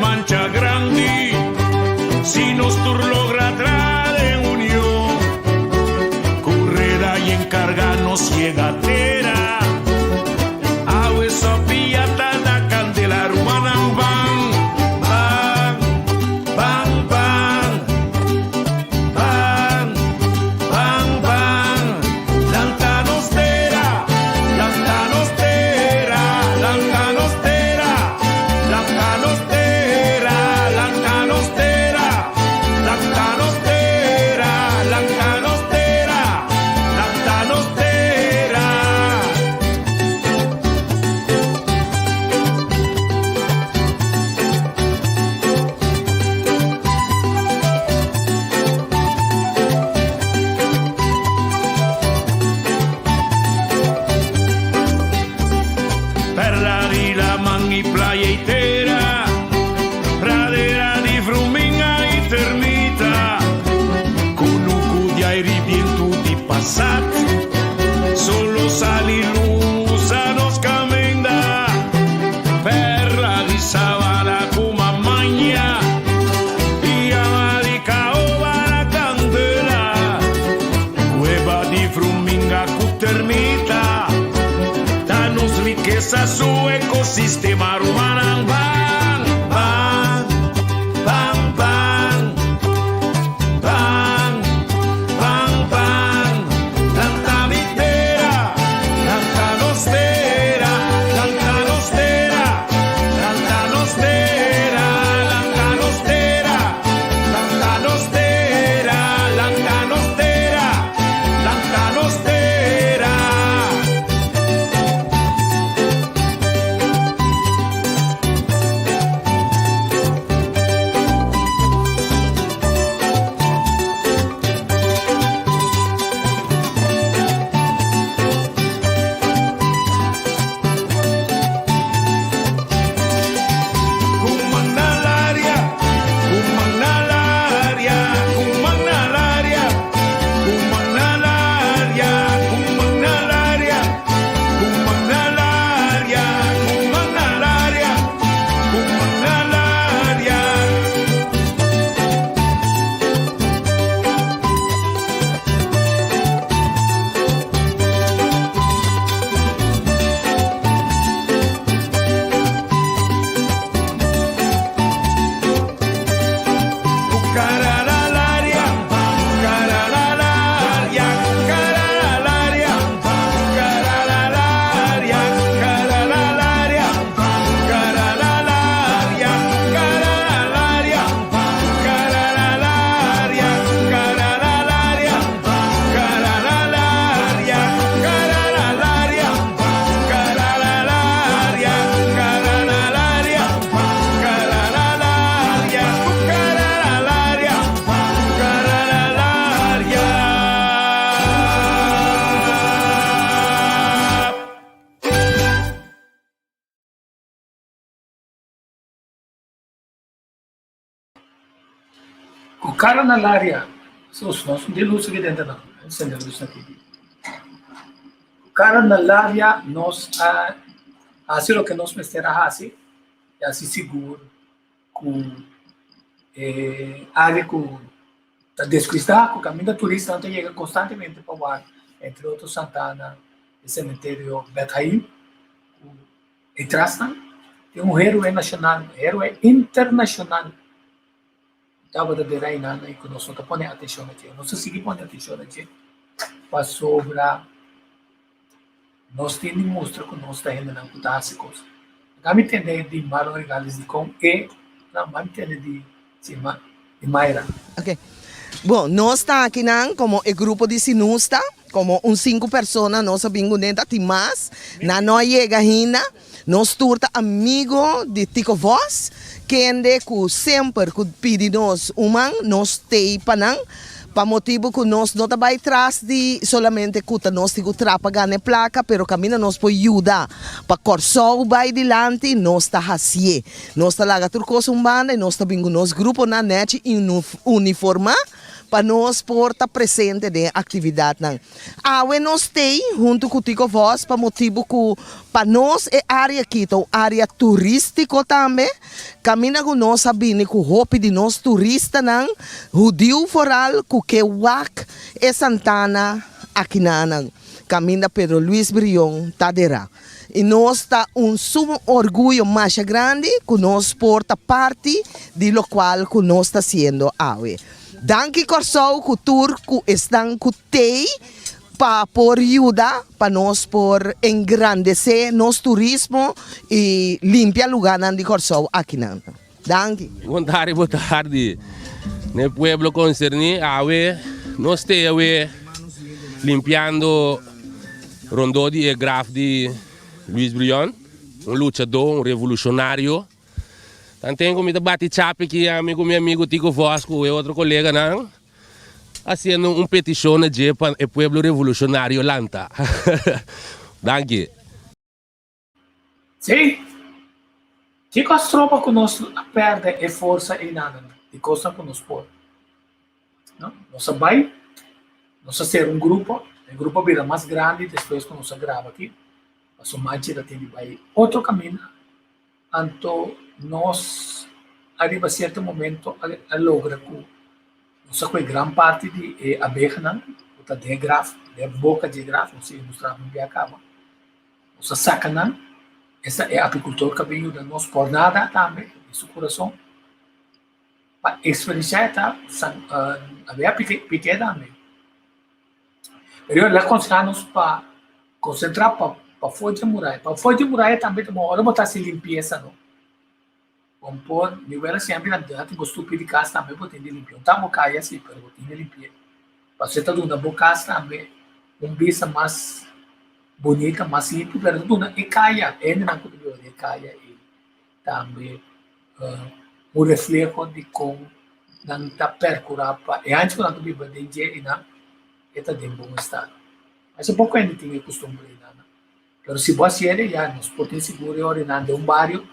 Mancha grandi, si nostur logra trare unión, correrá y encargarnos llegatera, a esa piata la candela rumana van, van, van, van, van, van, lanta nostera, lanta nostera, lanta nostera, lanta nostera. Solo sali lusa nos camenda per la di Sabana kuma magna e amadica ova la candela cueva di fruminga cu termita danos riqueza su ecosistema rumana van, van, van, van. O cara na área, os nossos de luz aqui dentro não, acender luz aqui. O cara na área nós faz o que nós mestres fazem, e assim seguro com área com a descuidar, com o caminho da turista, não chega constantemente para o ar, entre outros Santana, o cemitério Bethlehem, e Trastan, tem herói nacional, herói internacional. Estava da Deraina e que nós não põe atenção aqui, nós seguimos põe atenção aqui, para sobre nós temos que mostrar que nós estamos indo não cuidar essa coisa. Não entender de Maro Regales de com e não entender de Mayra. Ok. Bom, nós estamos aqui como o grupo de Sinusta. como 5 personas, nós sabemos que mais, na nós chega ainda, nós turta amigo de Tico Voz, que ande que sempre que pede nós nós tei panang, para motivo que nós não vai atrás de solamente que nós tigo trapa ganhar placa, pero camina nós pode ajudar para corso vai dilante nós está assim, nós está lá turcos banda e nós está bingo nos grupo na net uniforma para nós porta presente de atividade não. Awe nós tem junto com o Tico Voz para motivo que para nós é área aqui, então área turística também. Camina com nós sabine que o hopi de nós turista não, Judio foral que wak e Santana aqui não. Camina Pedro Luis Brion Tadera. E nós está sumo orgulho mais grande que nós porta parte de lo qual que nós está sendo awe. Danke Corsou, que tour que estão que tem para por ajuda para nós por engrandecer nosso turismo e limpar lugar de Corsou aqui não. Danke. Boa tarde. No pueblo concernido, nós estamos limpando Rondó de graf de Luis Brion, lutador, revolucionário. Então tenho me bate chape que meu amigo Tico Vosco e outro colega não, fazendo petição de para o pueblo revolucionário lanta. Danke. Sim. Tico as tropas que nós perde e força e nada, de costa que nós pôr. Não? Nós vai, nós ser grupo, o grupo vira mais grande depois que nós grava aqui. Mas o mais da tem vai outro caminho, então nós arriba a certo momento a logra que nós com grande parte de aberta não, o de graf, de boca de graf, não sei mostrar não acaba. Nós saca não, essa é a apicultura que veio da nós por nada também, isso coração. Para experienciar tá, a pique também. Eu lá concentramos para concentrar para fora de muralha. Para fora de muralha também tem uma hora botar se limpeza não. Vamos pôr, eu era sempre na dentro, gostou de casa também botar de limpeza. Tá mo caia assim, para botar de limpeza. Para você tá dando na boca também bisa mais bonita, mais limpa, para tudo na e caia, ainda não pode ver e caia e também o reflexo de como não tá percurar e antes quando tu vai de e não está em bom estado. Mas é pouco ainda tem costume de nada. Mas se você é já nos podem segurar orinando um barrio,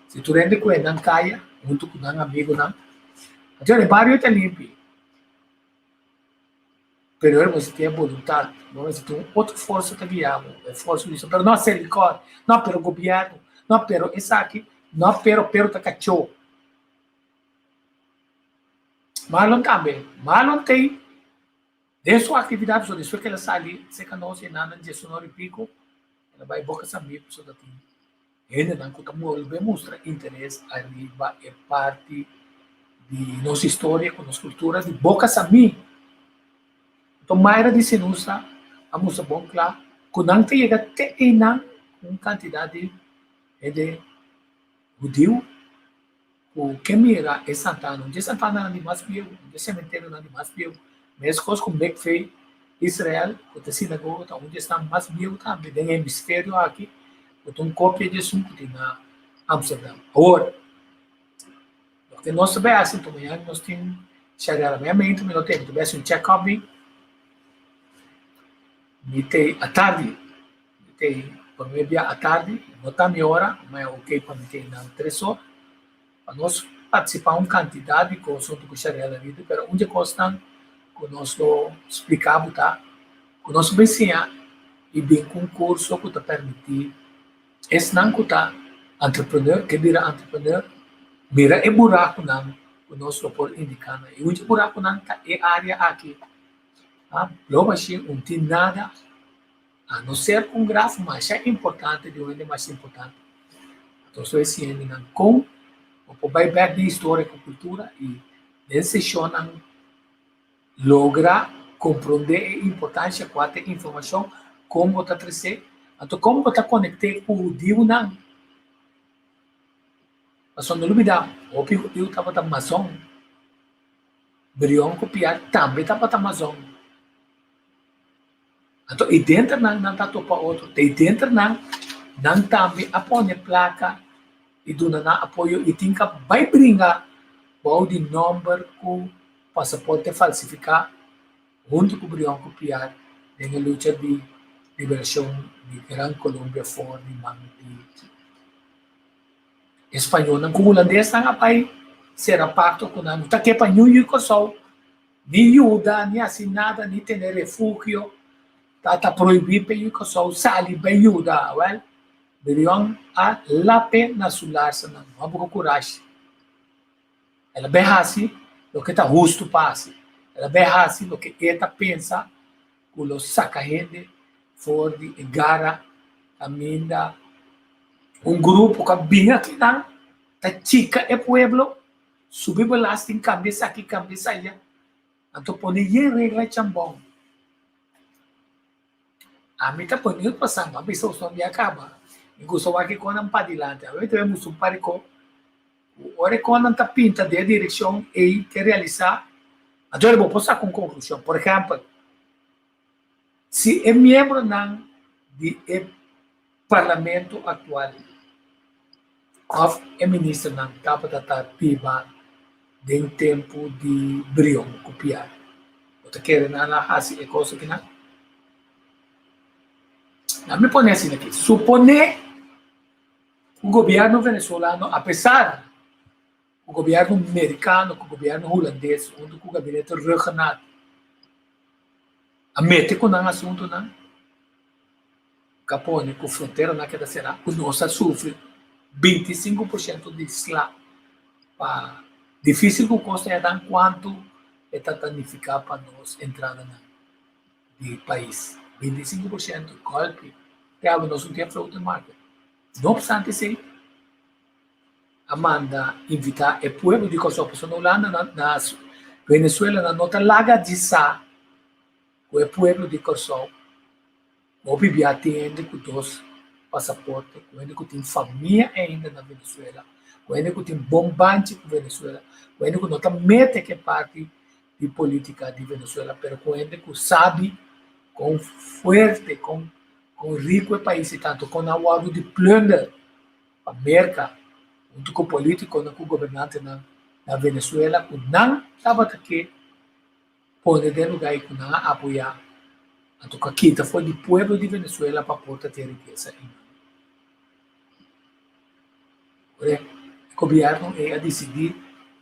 se tu rende com ele não caia, junto com um amigo não, então o barrio está limpo. Pero você tem vontade, você tem outra força que guiamos, é força disso, pero não ser licor, não pero governo, não pero isso aqui, não pero tá cachorro. Malon também, malon tem de sua atividade, só depois que ela sai ali, se conosce nada de sonoro e pico, ela vai boca essa amigo, só daqui. Ele não conta muito, mostra interesse arriba é parte de nossa história, com nossa cultura, de boca essa amigo. Então, Mayra disse nos a moça bom claro, quando não chega até uma quantidade de judeu, o que mira é Santana, onde Santana não é mais viu, onde cemitério não é mais viu. Mas coisas como é que fez Israel, a sinagoga, onde está mais vivo também, tem hemisfério aqui, tem cópia disso na Amsterdã. Agora, porque nós sabemos assim, também nós temos chariamente, nós temos um check-up, tem à tarde, tem por meio à tarde, não está meia hora, mas é ok para meter na 3 horas, para nós participar uma quantidade de coisas que o Xariel é vida, mas onde costam que nós explicamos, tá? Que nós vamos ensinar e bem concurso que te permitir esse não que tá entrepreneur, que vira entrepreneur, mira é buraco não, que nós por indicar, e onde buraco não tá é área aqui, tá? Logo assim, não tem nada a não ser com gráfico, mas é importante, de onde é mais importante. Então, estou ensinando com o buyback de história com cultura e nesse show logra compreender a importância de qualquer informação, como está trazer, então como está conectado com o Dio não. Mas não olvidar, o Dio estava na Amazon, Brion copiar também estava na Amazon. Então, e dentro não está topa outro, e dentro não também apone placa e do na apoio e tinha vai brincar o de número com passaporte falsificar junto com o Brião copiar na luta de liberação de Gran Colômbia fora de mão de espanhol, não com holandês não vai ser a parte com não está que para New York só nem ajuda nem assim nada nem ter refúgio tá proibido para York só sali bem ajuda well Brião a lape na sular se não vamos coragem ela bem assim o que está justo passe ela bem assim o que ela pensa com os saca gente for de gara aminda grupo que vinha aqui na tá chica é pueblo subir belasting cabeça aqui cabeça allá então pone regra chambão a mim tá ponindo passando a pessoa só me acaba incluso aqui quando não para adiante a gente vemos um parico ora quando tá pinta de direção e que realizar então eu vou passar com conclusão por exemplo se é membro não de parlamento atual of é ministro não tava tá piba de tempo de Brião copiar outra quer na assim é coisa que não me põe assim aqui supone o governo venezuelano apesar o governo americano o governo holandês onde o gabinete regional a mete com um assunto não capone com fronteira naquela será o nosso sofre 25% de isla difícil que custa é dar quanto é danificar para nós entrada no país 25% golpe que nós não temos floating market não obstante isso Amanda invitar o povo de Kosovo na Holanda na Venezuela na nota larga de sa o povo de Kosovo o vive atende com dois passaportes com tem família ainda na Venezuela com tem bombante com Venezuela com nota mete que parte de política de Venezuela pero com sabe com forte com rico país tanto com aguardo de plunder América junto com o político com o governante na Venezuela que não estava aqui pode ter lugar que não apoiar então aqui foi do povo de Venezuela para porta ter riqueza o governo é a decidir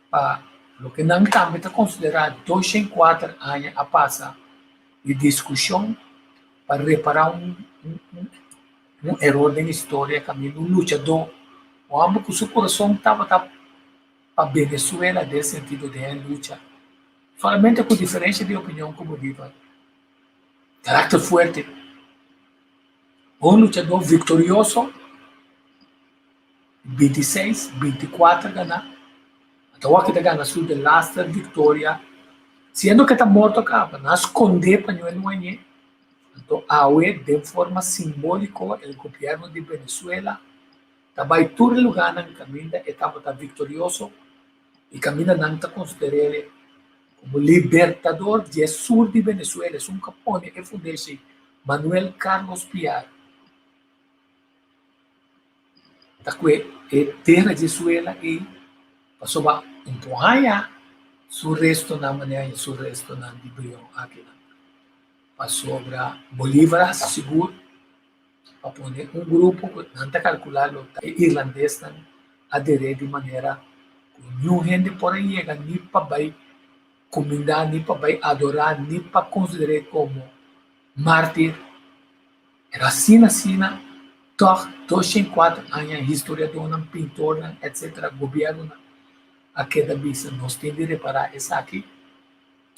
para o que não também está considerado 2 em 4 anos a passar de discussão para reparar um erro na história caminho lutador o amo que o seu coração estava para Venezuela nesse sentido de luta somente com diferença de opinião como digo caráter forte um lutador vitorioso 26, 24 ganhar então aqui está ganhando sua last vitória sendo que está morto acaba não esconder para não é então de forma simbólica o governo de Venezuela vai todo lugar na caminha estava vitorioso e caminha não está considerado como libertador de sul de Venezuela é um capone que fundou Manuel Carlos Piar terra de Venezuela e passou a empurrar o resto na maneira o resto na de Brião aqui passou para Bolívar seguro para pôr grupo que não está calculado irlandês aderir de maneira que nenhum gente por aí chega nem para vai comendar nem para vai adorar nem para considerar como mártir era assim toch 2 em 4 anos história de um pintor etc governo a queda vista nós temos de reparar isso aqui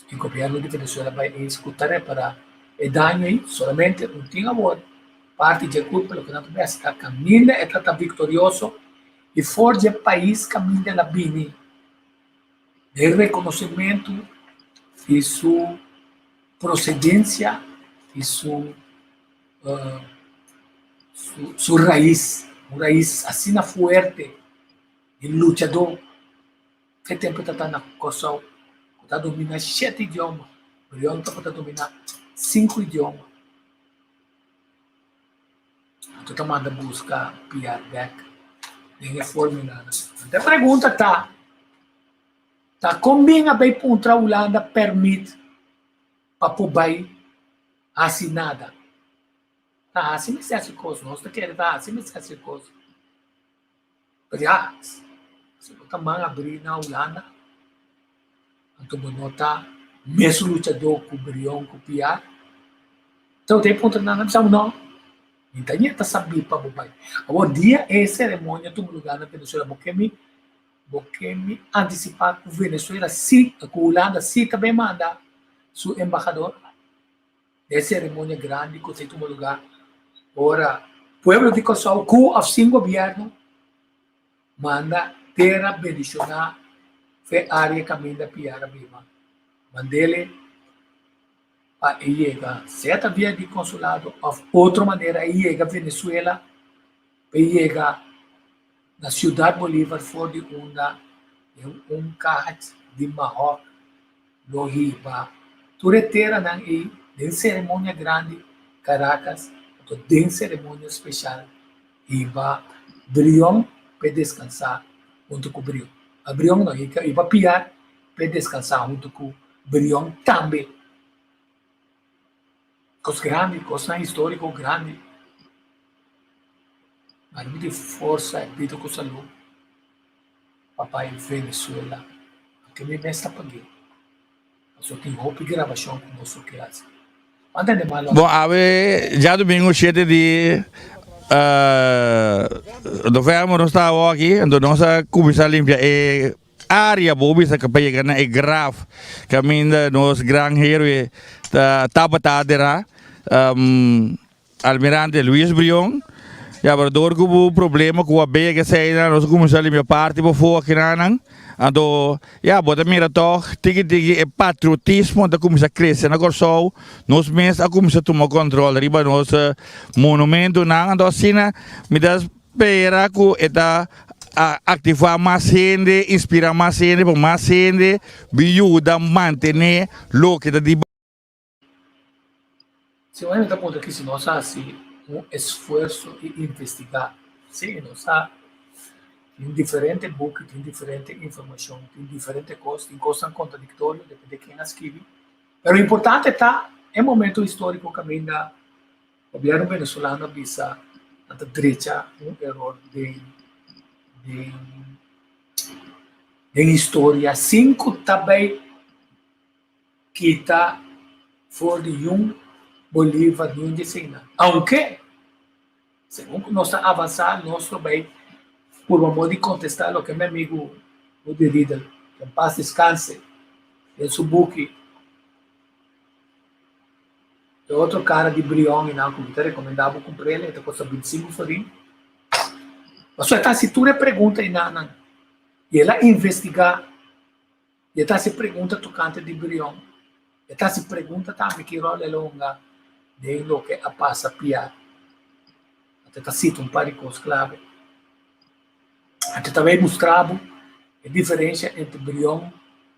e o governo de Venezuela vai escutar reparar e dano aí solamente não tinha amor parte de culpa lo que não está caminhando está vitorioso e forja o país caminha da bini de reconhecimento e sua procedência e sua raiz uma raiz assim forte e lutador que tempo está na Kosovo está dominando 7 idiomas Brião está dominar 5 idiomas tu manda buscar PR back. Ninguém formula. Então pergunta tá combina bem para a Holanda permite para poder assinada. Tá, assim me essa coisa, nós tá querendo assim me essa coisa. Mas se você também abrir na Holanda, então não tá mesmo lutador com o Brion, com o PR. Então tem ponto na não. Então nem tá sabendo para poder. Agora dia é cerimônia do lugar na Venezuela, porque me antecipar com Venezuela, se com Holanda, se também manda seu embaixador. É cerimônia grande que tem um lugar. Ora, pueblo de Kosovo, com o governo, manda terra bendicionar a área caminho da Piara Bima. Mandele para chegar certa via de consulado, ou outra maneira, chega a Venezuela, para chegar na cidade Bolívar, fora de carro de Marrocos, no Riba. Tureteira, não é? Tem cerimônia grande, Caracas, tem cerimônia especial, Riba, Brion, para descansar junto com o Brion. A Brion não, e para piar, para descansar junto com o Brion também. Coisa grande, coisa histórica grande. Mas de força, vida com saúde. Papai Venezuela, que me besta para aqui. Só tem roupa e gravação com o nosso classe. Bom, já domingo 7 de novembro nós estamos aqui, então nós começamos a limpar a área boa, que pega na grave, que ainda nos granjeiros Tabatadera, Almirante Luiz Brion, já para dor que o problema com a beia que sai, nós começamos a limpar parte para fora aqui na então, bota mira toch, tigi patriotismo da começa a crescer na Kosovo, nós mesmos a começar a tomar controle riba nosso monumento na, então assim, me dá espera que eta ativar mais gente, inspirar mais gente, para mais gente, ajuda a manter o que está se eu ainda ponto aqui, se nós assim esforço e investigar, sim, nós tem diferente book, tem diferente informação, tem diferente coisas, tem coisas contraditórias, depende de quem escreve. Mas o importante está, em momento histórico, que ainda o governo venezuelano visa a direita erro de história. 5 também que está fora de Bolívar, de Decena. Aunque, segundo nós avançar, nós também por amor de contestar o que meu amigo o Derrida, que em paz descanse, em seu book, é outro cara de Brion, e não, que eu recomendava comprar ele, então custa 25 florim. Mas só está se tu pergunta e ela investigar, e está se pergunta tocante de Brion, e está se pergunta também que rola longa de lo que a passa piar. Até está cito par de coisas clave. Até também mostrava a diferença entre Brion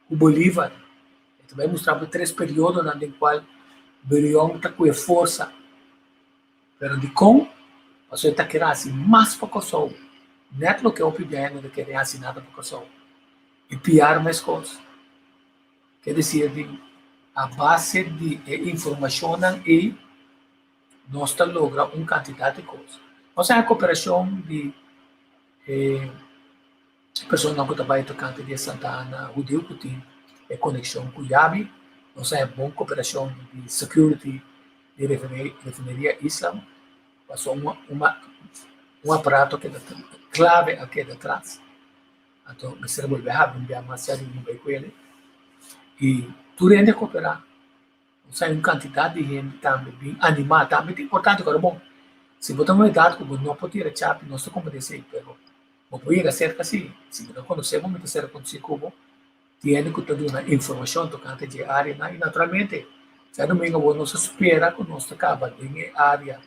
e Bolívar. Também mostrava 3 períodos no qual Brion está com força. Mas de como, você está querendo assim mais para Kosovo. Não é o que eu pedi de querer assinar para Kosovo. E piar mais coisas. Quer dizer, a base de informação e nós logramos uma quantidade de coisas. Nós temos a cooperação de pessoas que trabalham tocante de Santa Ana, o Dio que tem conexão com o Yabi, nós temos boa cooperação de security de refinaria Islam, passou um aparato que é clave aqui atrás, então me serve volver a enviar mais sério no veículo e tudo ainda cooperar. Nós temos uma quantidade de gente também bem animada, também é importante, agora bom, se botamos uma idade que não pode ir a chapa, nós estamos compreendendo, mas não pode ir a cerca assim, se não conhecemos, não será acontecer como tem que ter uma informação tocante de área, e naturalmente, se não me engano, nós espera que nós acaba em área,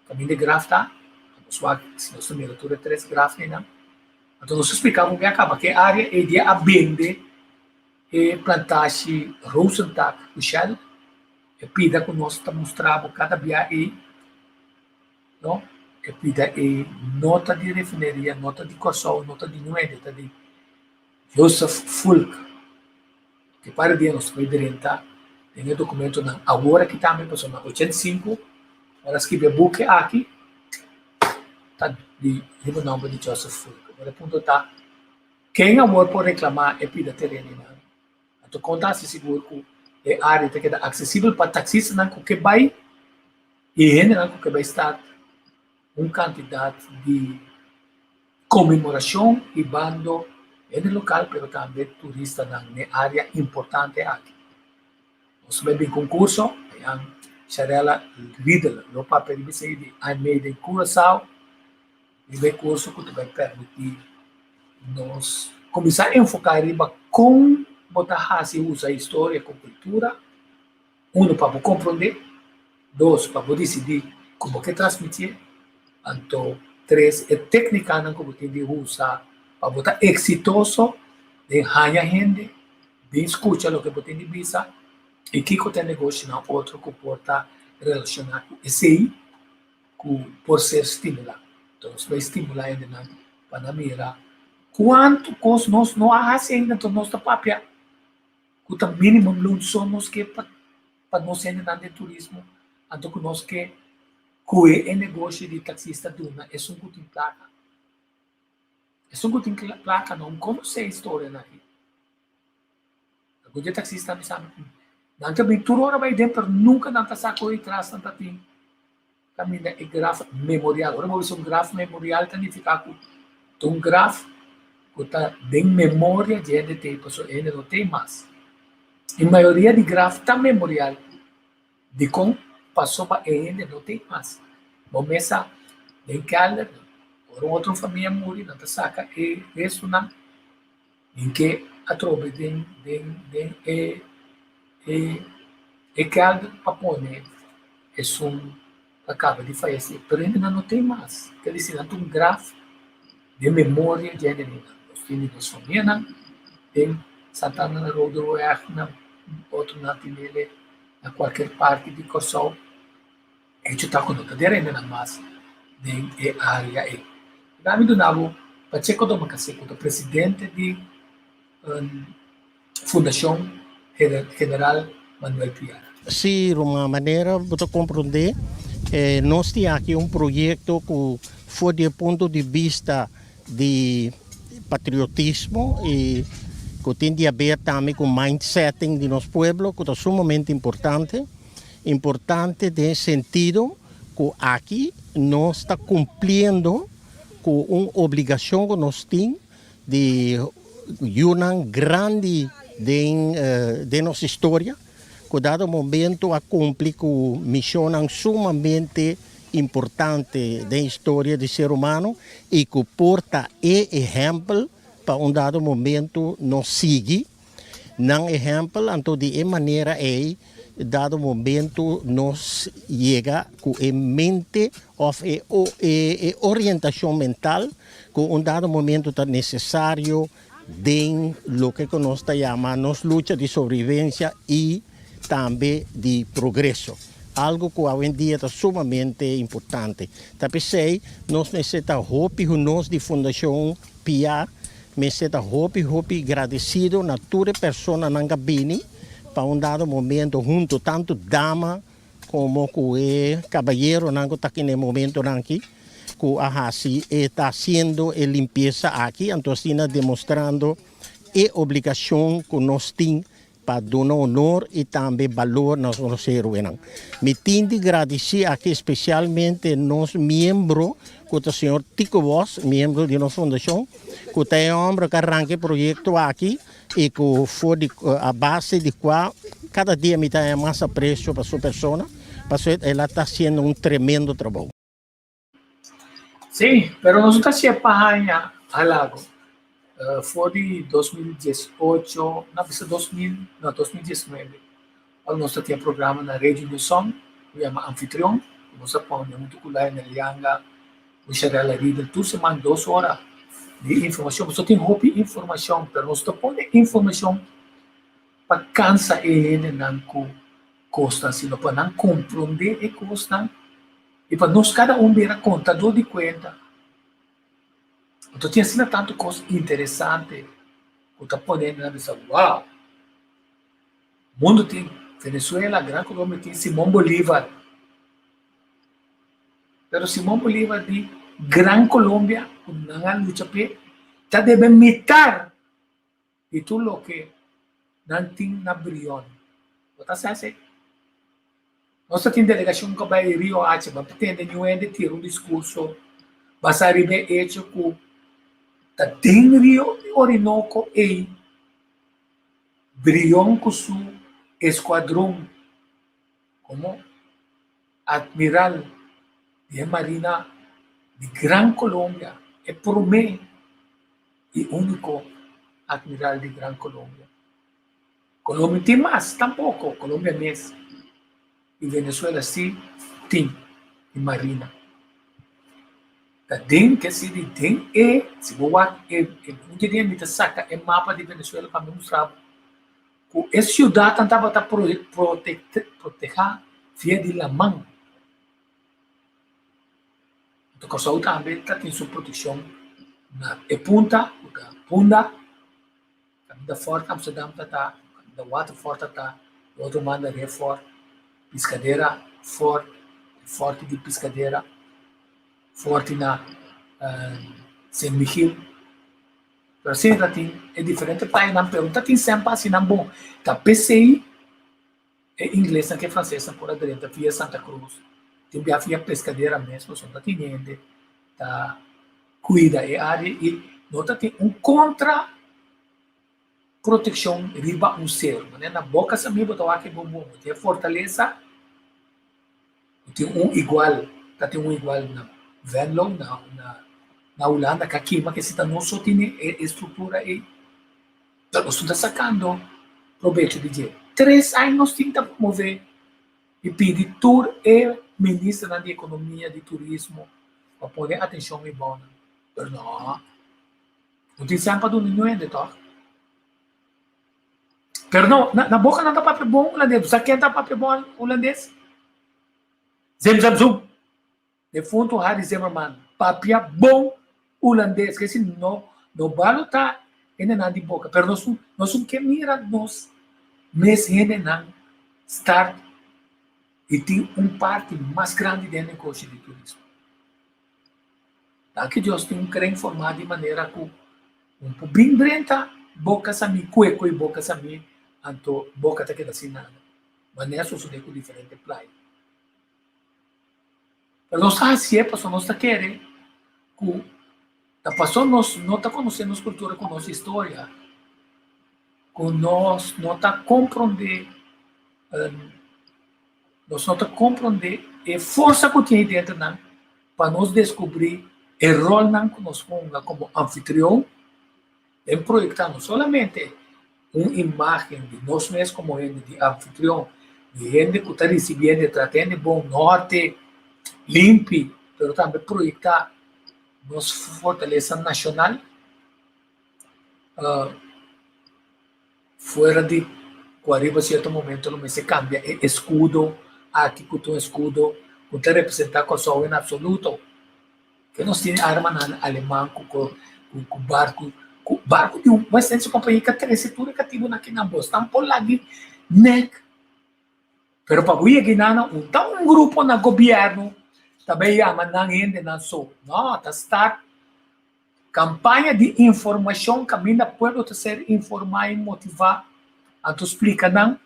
caminho de grafta, se nós temos altura 3 grafta, então nós explicamos que acaba, que a área é de abende e plantagem Rosenthal, o Shell, e pida que nós mostramos cada dia aí, não? e pida e nota de refineria, nota de Corsol, nota de Nuedita de Joseph Fulk, que para dia nós presidenta tem o documento na agora que também passou na 85, para escrever book aqui, tá de o nome de Joseph Fulk. Agora ponto tá, quem agora pode reclamar é pida terreno, né? Então conta se seguro que é área que é acessível para taxistas, não que vai e general que vai estar quantidade de comemoração e bando no local, mas também turista na área importante aqui. Nós bem concurso, a Charela Riddle, no papel de você de Almeida em Curaçao, e bem curso que vai permitir nós começar a enfocar em como botar se usa a história com cultura, para compreender, dois, para decidir como que transmitir, então, três, é técnica como tem de usar para botar exitoso, de ganhar gente, de escutar o que você tem de visa, e que tem negócio na outro que pode relacionar com esse aí, por ser estimulado. Então, vai estimular ainda para mira quanto custa nós não há ainda então nossa papel, que o mínimo luxo nós que para nós ainda de turismo, então que nós que é negócio de taxista duna é um good placa. É um good placa não conhece a história aqui. O good taxista me sabe. Não também tudo hora vai dentro, nunca não tá saco e traz tanta tem. Caminha é grafo memorial. Agora vou ver um grafo memorial significa que um grafo que tá bem memória de NT, pessoal, ele não tem mais. A maioria de grafo tá memorial de como passou para ele não tem mais. Começa em calda, por outra família morre, não saca e isso não, em que a tropa e calda para pôr é acaba de falecer, pero ainda não tem mais. Quer dizer, não tem um grafo de memória de ele. Os filhos da família tem Santana na Rodoviária, outro na Tinele, na qualquer parte de Corsol. A gente está com nota de ainda na massa de área e. Dami do Nabo, Pacheco do Macaseco, o presidente da Fundação General Manuel Piara. Sim, de uma maneira para compreender, nós temos aqui um projeto que foi do ponto de vista de patriotismo e que tem a ver também com o mindsetting de nosso povo, que é sumamente importante. Importante nesse sentido que aqui nós estamos cumprindo com uma obrigação que nós temos de uma grande de nossa história, que dado momento a cumprir com missão sumamente importante da história do ser humano e que porta exemplo para um dado momento nós seguir. Não exemplo, então de maneira dado momento nós chega com a mente ou orientação mental com dado momento está necessário de lo que nós chamamos luta de sobrevivência e também de progresso. Algo que hoje em dia é sumamente importante. Tapi sei, nós necessitamos nós de Fundação Pia, necessitamos agradecido na toda pessoa na cabine para um dado momento junto tanto dama como o caballeiro que está aqui no momento aqui que está fazendo a limpeza aqui, então está demonstrando a obrigação que nós temos para dar honor e também valor aos nossos heróis. Me tenho de agradecer aqui especialmente nosso membro, que é o senhor Tico Voss, membro de nossa fundação, que tem um homem que arranca o projeto aqui e que foi a base de qual cada dia me dá mais apreço para a sua pessoa, porque ela está fazendo um tremendo trabalho. Sim, mas nós estamos separando a lago. Foi de 2018, não, 2019. Nós temos programa na Rede do Som, que é anfitrião, nós pomos muito cultura na Lianga, o Charela Riddle, tudo semana 2 horas de informação. Nós temos roupa informação, mas nós pomos informação para cansar ele não custa, sino para não compreender e custa E para nós, cada um virar contador de conta. Então, tinha sido tanto coisa interessante. Eu estou podendo na visão, uau! O mundo tem Venezuela, Gran Colômbia, tem Simão Bolívar. Pero Simão Bolívar de Gran Colômbia, na luta pe, está deve imitar de tudo o que não tem na Brion. Você sabe? Nós temos delegação que vai Rio Hache, mas pretende não é de ter discurso, mas arriba hecho com tá tem Rio Orinoco e Brion com su esquadrão como admiral de Marina de Gran Colômbia é por mim e único admiral de Gran Colômbia. Colômbia tem mais, tampouco. Colômbia mesmo. E Venezuela sim tem de Marina. Tem que se tem e se boa um dia me saca é mapa de Venezuela para me mostrar que essa cidade tentava estar proteger via de la mão. Então, o Saúl também tem sua proteção na Punta, da Fort Amsterdam está, da Waterford está, o outro manda é Fort, Piscadeira, Forte de Piscadeira, Forte na San Miguel. Pero assim, é diferente para não perguntar, tem sempre assim, não bom. Tá PCI é inglês, não é francês, por a direita, via Santa Cruz. Tem via Pescadeira mesmo, só está tendo, tá cuida a área e nota tem contra proteção riba zero, né? Na boca também botou aqui bom, tem fortaleza, tem igual, tem igual na Venlo, na Holanda, que aqui, mas que se não só tem estrutura aí, então nós estamos sacando proveito de dinheiro. 3 anos tenta promover e pedir tour e ministro da Economia de Turismo para poder atenção e boa. Mas não tem sempre do nenhum ainda, tá? Pero não, na boca não dá papel bom holandês. Sabe quem dá papel bom holandês? Zoom. Defunto Harry Zimmerman. Papel bom holandês. Que se não vale tá ainda nada de boca. Pero nós somos que mira nós. Mas ainda não start e tem parte mais grande do negócio de turismo. Tá que Deus tem querer informar de maneira que bem brenta, boca sami, cueco e boca sami, anto boca tá que assim nada. Mas nessa só com diferente play. Pero nós assim passou nós tá querer que tá passou nós não tá conhecendo nossa cultura com nossa história, com nós não tá compreender nós não compreender a força que tem dentro não para nós descobrir o rol não que nós ponga como anfitrião em projetar não somente uma imagem de nós mesmos como de anfitrião, de gente que está recebendo, tratando bom norte, limpo, mas também projetar nossa fortaleza nacional fora de 40 certo momento não se cambia escudo aqui com um escudo que está representar Kosovo em absoluto que nós temos arma alemã com barco de uma extensão companhia que tem estrutura que tive aqui na Bolsa estão por lá de NEC pero para o Guiana um grupo no governo também chama não ainda não só não está start campanha de informação que ainda pode ser informar e motivar a tu explica não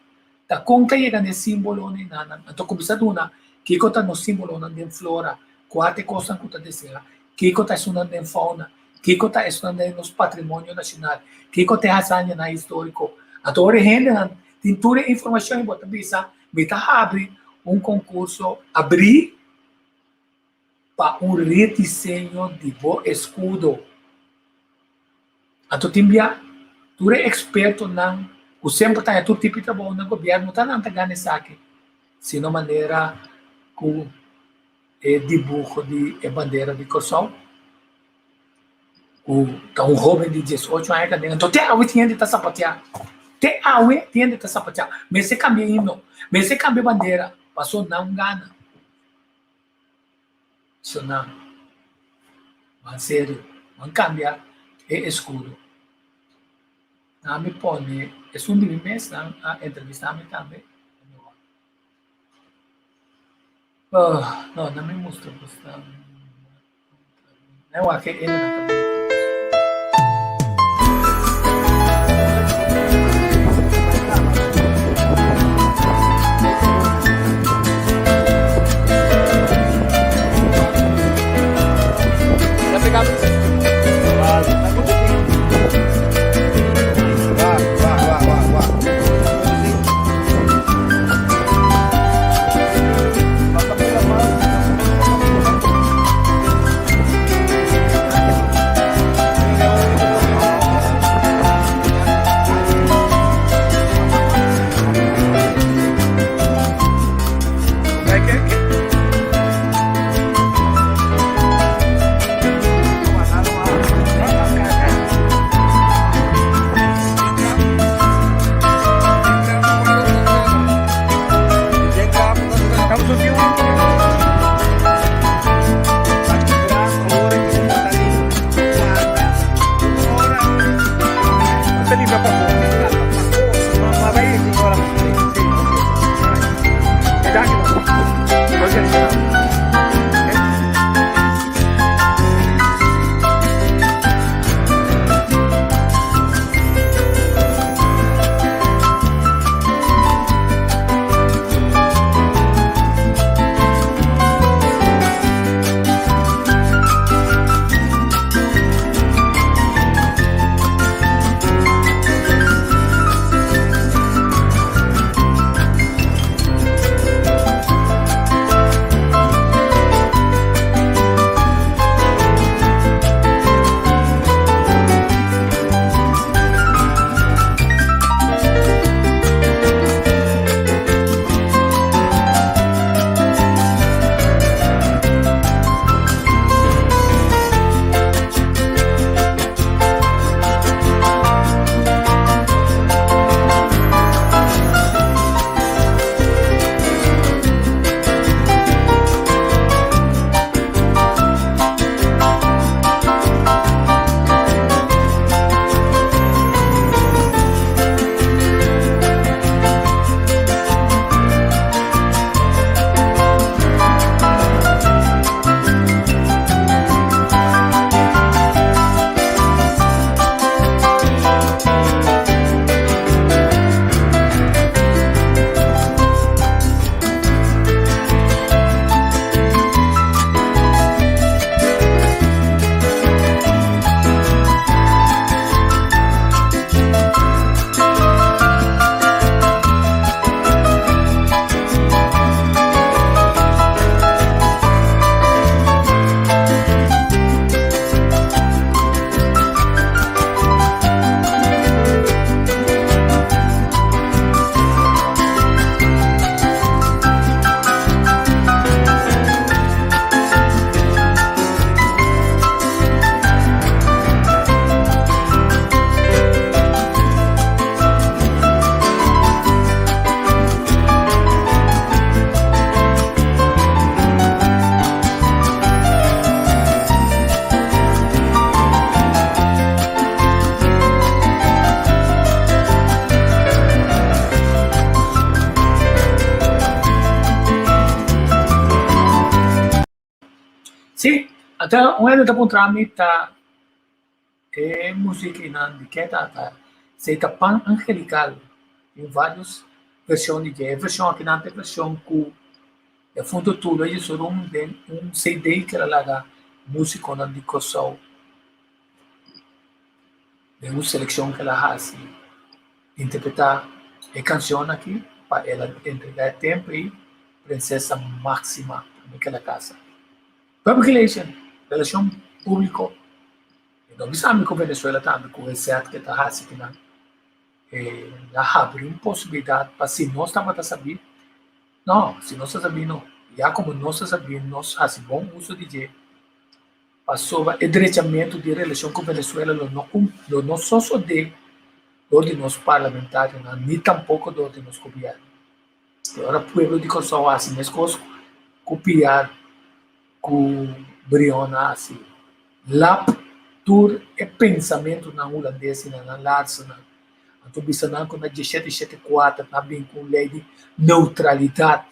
da conta chega nesse símbolo nem nada então começa duna que conta no símbolo não de flora quatro coisas que está dizendo que conta estudando em fauna que conta estudando nos patrimônio nacional que conta razão na histórico a toda gente tem toda a informação e bota bisa meta abre concurso abrir para redesenho de bom escudo a tu timbia tu é experto não o sempre está todo tipo de trabalho no governo está não ganhando isso aqui se não maneira com dibujo de bandeira de Kosovo um jovem de 18 anos então tem a tinha de estar sapatear mas se cambia hino mas se cambia bandeira passou não gana Isso não. Mas sério, não cambia, é escuro. Não me põe, é um de mês, a entrevistar-me também. Não me mostra, não é que ele não tá. Sì, un anno dopo tramite música de que tá seita pan angelical em várias versões de versão aqui na versão com é fundo tudo aí só um CD que ela laga música na de coção de uma seleção que ela faz interpretar a canção aqui para ela entregar tempo e princesa máxima naquela casa. Public relação público. Não sabe que a Venezuela também com esse ato que está fazendo aqui, abre uma possibilidade para se nós estamos a saber, não, se nós sabemos, já como nós sabemos, nós fazemos bom uso de para sobre o direitamento de relação com a Venezuela, não só de nós parlamentares, nem tampouco de nós governo. Agora, o povo de Kosovo assim, as coisas copiar com Briona assim. Lap tur é pensamento na holandês na larsana. Então bisanan com na 1774 na bem com lei de neutralidade.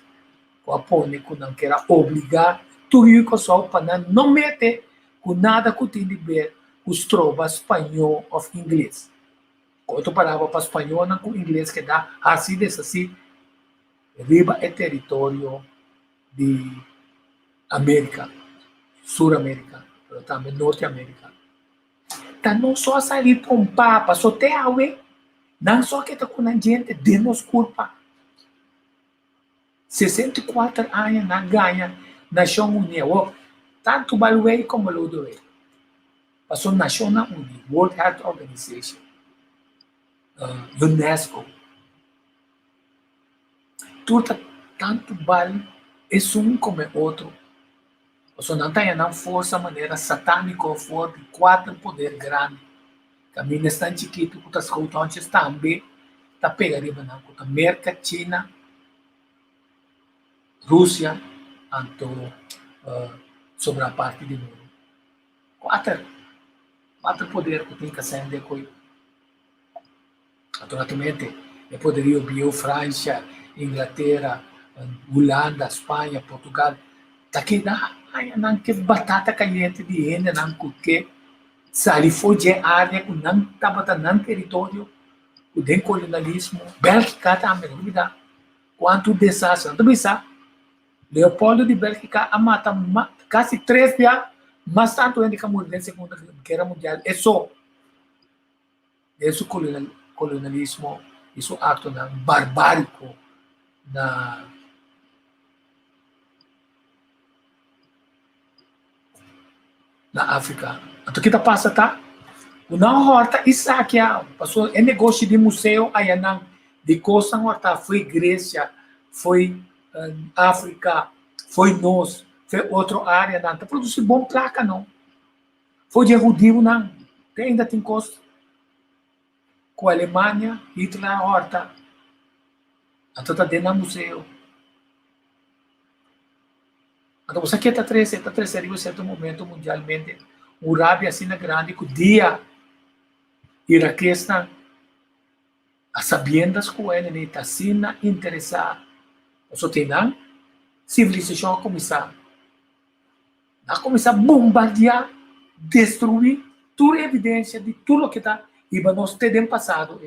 Com a pone com não quer obrigar tudo que só para não meter com nada que tem de ver os trovas espanhol ou inglês. Quando parava para espanhol não com inglês que dá assim desse assim. Riba é território de América, Sul-América, também Norte-América. Tá não só sair para um papa, só tem a ver, não só que está com a gente de nos culpa. 64 anos na ganha Nação Unida, tanto Balway como Lodoway. Passou Nação Unida, World Health Organization, UNESCO. Tudo tanto vale é um como é outro. Você não tem uma força maneira satânica ou forte, 4 poder grande. Caminho é tão chiquito que as coisas também está pegando na América, China, Rússia, sobre a parte do mundo. 4 poderes que tem que sair de coisa. Naturalmente, eu poderia ouvir França, Inglaterra, Holanda, Espanha, Portugal. Daqui não que batata caliente de ainda não que sali foi de área que não estava não território o den colonialismo Bélgica também não me dá quanto desastre não me sabe Leopoldo de Bélgica a mata quase 3 dias mas tanto ainda que morreu na Segunda Guerra Mundial é só esse colonialismo isso ato barbárico na África. Então, o que passa, tá? Uma horta, isso aqui, passou, é negócio de museu, aí não, de coisa, horta, foi Grécia, foi África, foi nós, foi outra área, não, tá produzindo bom placa, não. Foi de judeu, não, ainda tem coisa. Com a Alemanha, Hitler, horta, então tá dentro do museu. Então, você aqui está crescendo em certo momento mundialmente, o Arábia assim grande, que o dia iraquista, as sabiendas que ele está assim interessado, só tem a civilização a começar a bombardear, destruir toda a evidência de tudo o que está e nós temos passado.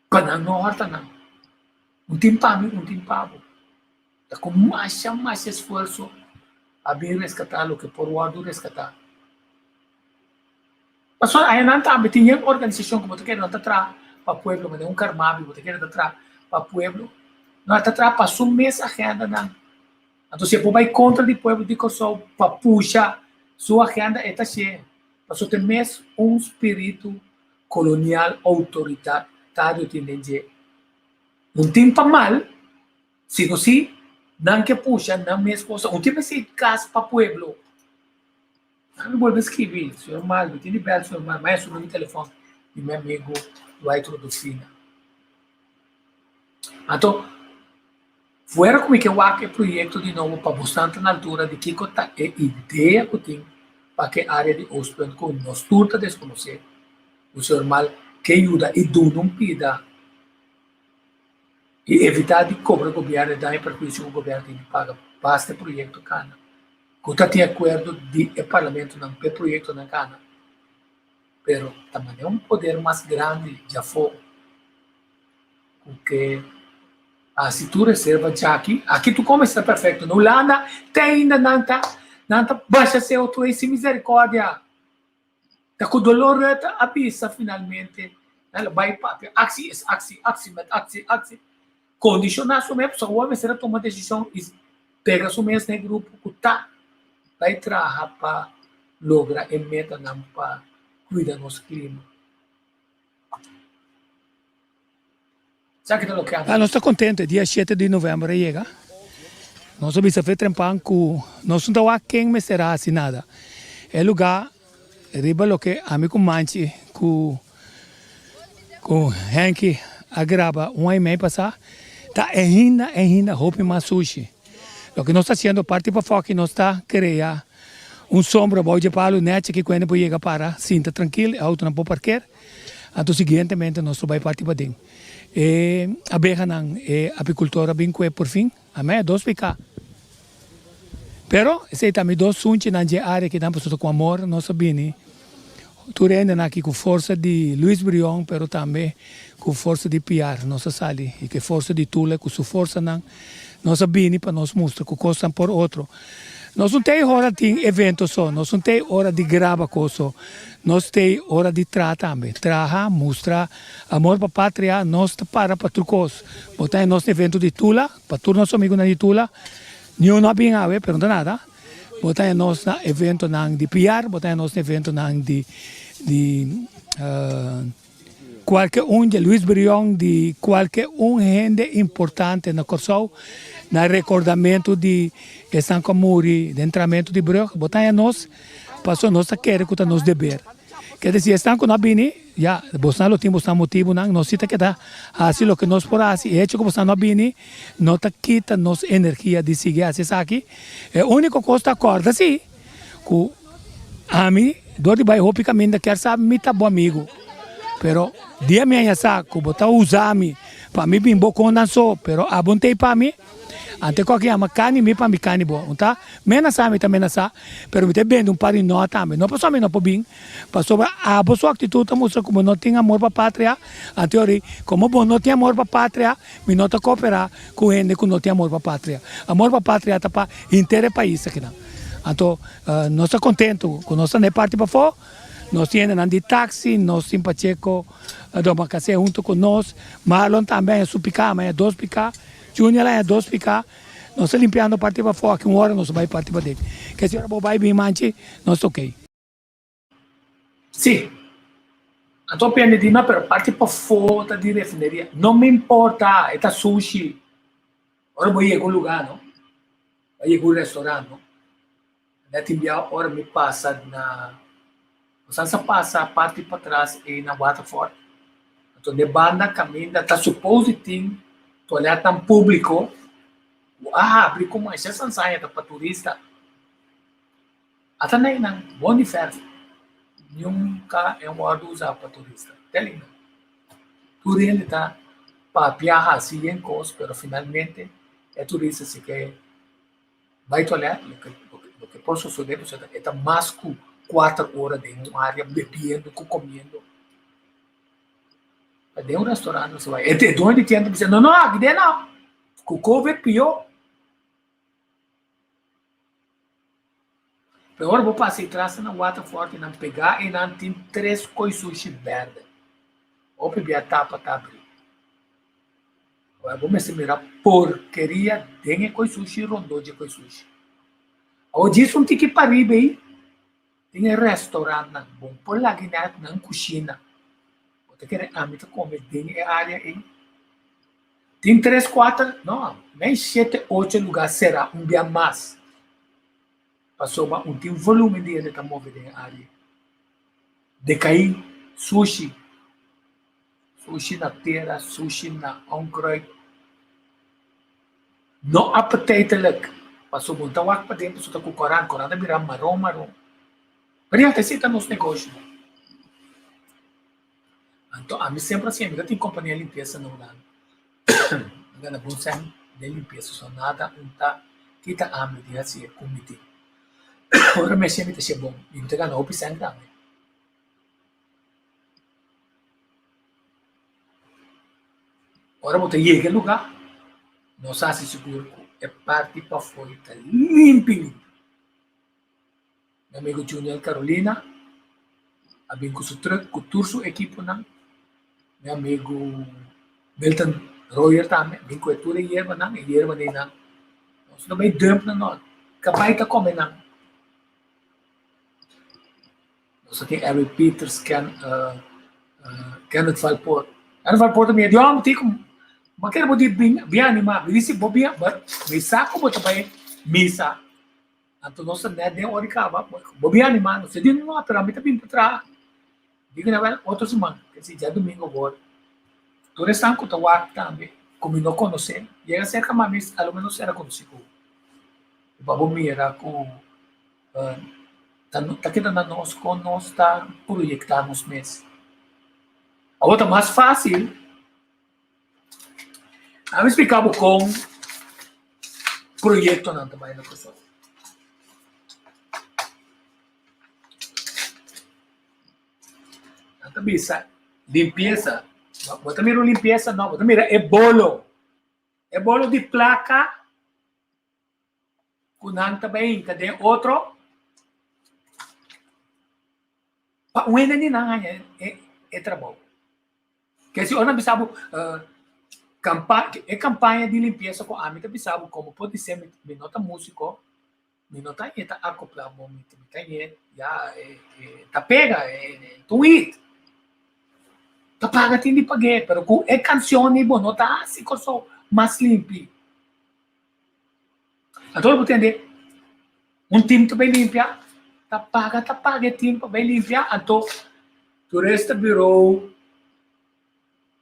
Para não horta não, um tempo. Está com mais esforço a vir resgatar o que por o lado resgatar. Mas aí não também tinha uma organização que você quer não para o povo, mas é um carmado você quer para o povo, não está para assumir essa agenda não. Então se vai contra o povo de Kosovo para puxar sua agenda é cheia. Mas tem mesmo um espírito colonial autoritário entende. Um tempo mal, se não se não que puxa, não mesmo coisa. Um tipo de caso para o povo. Não vou escrever, senhor Maldo, tem liberado, senhor Maldo, mas no telefone de meu amigo vai introduzir. Então, foi como que eu acho projeto de novo para bastante na altura de que a ideia que tem para que a área de hospital com nós turta desconhecer. O senhor Maldo que ajuda e dá um pida e evitar de cobrar o governo e dar perjuízo ao governo tem que pagar para este projeto cana. Quando tem acordo de parlamento não é projeto na cana, pero também é um poder mais grande já foi, porque se tu reserva já aqui tu começa perfeito, no Holanda tem ainda não baixa ser outro esse misericórdia, tá com dolor a pista finalmente, ela vai para axi condicionar sua mesmo, só o homem será tomar decisão e pega sua mesmo no grupo que tá, vai trabalhar para lograr a meta não para cuidar do nosso clima. Sabe que é nós estamos contentes, dia 7 de novembro chega. Nós vamos fazer trampar com, nós não estamos quem me será assinada. É lugar, riba lo que amigo manche com Henk agrava um e meio passar. Tá ainda roupa mais sushi. Lo que nós está haciendo, parte para fora, que nós está criando sombra, voy a palo, net, que quando pode chegar para, sinta tranquilo, auto não pode parquear. Então, seguintemente, nós vai partir para dentro. A beja não, apicultora bem que por fim, a mim é 2 picar. Pero, se também 2 sunchi na área que estamos com amor, nós sabemos, tu rende aqui com força de Luis Brion, pero também com força de Piar, nossa sali, e que força de Tula, com sua força não, nós sabemos para nós mostrar que coisa por outro. Nós não temos hora de evento só, nós não temos hora de gravar coisa, nós temos hora de tratar também. Trabalhar, mostrar amor para a pátria, nós para tudo coisa. Botar em nosso evento de Tula, para todos nossos amigos de Tula, nenhum não bem a ver, pero não nada. Botar em nosso evento de PR, botar em nosso evento de qualquer de Luis Brion, de qualquer gente importante na Corsol, no recordamento de San Camuri, de entramento de Brug, botar em nós, passou nós a querer que nos dever. Quer dizer, estão com a bini, já, você não tem motivo, não, nós cita que dá, assim o que nós por assim, é que você não bini, não tá quita nossa energia de seguir assim aqui, é a única coisa que acorda, sim, que a mim, do de bairro, picamente, quer saber, me tá bom amigo, pero, dia minha saco, botar usar-me, para mim, bem bom com dançou, pero, abontei para mim, ante qualquer ama carne mi para mi carne bom, tá? Menos sabe também nessa, pero me tem bem par de nós também. Não passou me não pobim, passou a boa atitude mostra como não tem amor para a pátria, a teoria como bom não tem amor para a pátria, me não tá cooperar com gente que não tem amor para a pátria. Amor para a pátria tá para inteiro país aqui não. Então nós estamos contentes com nossa ne parte para fora. Nós temos de táxi, nós simpacheco, do macacé junto com nós, Marlon também é supicar, mas é 2 picar. Júnior lá é 2 picar, nós estamos limpando a parte para fora, que 1 hora nós vamos partir para dentro. Que a senhora vai bem manche, nós ok. Sim. Então, pende de mas parte para fora de refineria. Não me importa, é sushi. Agora vou ir a algum lugar, não? Vou ir a algum restaurante, não? Na Timbia, agora me passa na... Você passa a parte para trás e na Waterford. Então, de banda, caminha, está suposto que tem toalete público, abre como essa sansaia para turista. Até nem não, bom diferente. Nunca é uma hora de usar para turista. Telling. Tudo ele está para viajar assim em coisa, mas finalmente é turista assim que vai toalete, o que posso suceder, você está mais que 4 horas dentro de uma área bebendo, comendo. Dentro de restaurante, você vai. É de onde tem que dizer, não, aqui não. Com o Covid pior. Agora vou passar atrás na Waterford e não pegar e não tem 3 coisas sushi verde. Ou beber a tapa, tá abrir. Agora vou me mirar porqueria de coisa sushi, rondou de coisa sushi. Ou disso tem que ir para riba aí. Tem restaurante, não bom. Por lá que não cozinha. Você quer amigo comer tem área aí. Tem 3, 4, não, nem 7, 8 lugares será dia mais. Passou tem volume de ele tá movendo em área. Decaí, sushi na terra, sushi na onkruid. Não apetitelijk. Passou muito wak para dentro, você tá com Coran tá virar marrom. Pero até se tá nos negócios. Então, a mim sempre assim, eu tenho companhia de limpeza no lado. Eu não vou sair de limpeza, só nada, kita a mim de assim, comitê. Agora, me chama de ser bom, e não tem que não opção também. Agora, vou ter que ir lugar, não sei se seguro, é parte para fora, está limpo. Meu amigo Junior Carolina, a bem com o truck, com o sua equipe, não? Meu amigo Milton Royer também, bem com a tua erva, não? Erva nem não. Nós não vai dump na nós. Capaz de comer, não. Nós temos Eric Peters, Kenneth Valport. Kenneth Valport também, eu não tenho mas quero poder bem animar, me disse bobinha, mas me saco botar para missa. Então nós não é hora que acaba, bobinha animar, não sei de não para mim também para trás. Digo na verdade outra semana, que se já domingo agora. Todos estão com o também, como não conhecem, chega cerca mais, pelo menos era conhecido. vamos mirar com tá querendo nós com nós tá projetar nos meses. A outra mais fácil, eu explicava com projeto não também na pessoa. Então bisa limpeza, bota mira limpeza não, bota mira é bolo de placa, kunang também, cadê outro? O ene ni nang é trabalho. Que se ona bisabo campanha de limpeza com a mita bisabo como pode ser minota músico, minota eta acoplar bom mita já tá pega tweet. Tá paga tem de pagar, pero com é canção e bom nota assim coisa mais limpo. Então você entende? Time também limpia. Tá paga time para bem limpar. Então, o resto virou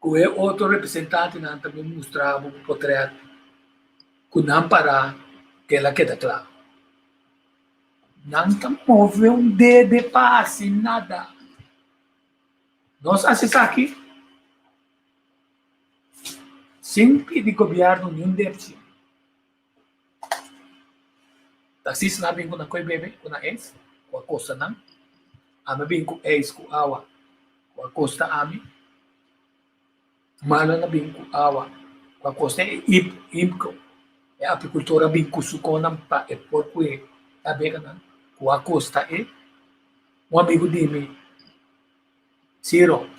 com o outro representante não também mostrava o portreto com não parar que ela queda claro. Não tá move dedo passe nada. Nós acessamos aqui sempre de governo nenhum deve. Assim se não vem com a coi bebê com a ex com a costa não, a me vem com ex com awa com a costa ami, malo na vem com awa com a costa imco é a apicultura vem com suconam pa é porco a bega não com a costa um amigo de mim Ciro,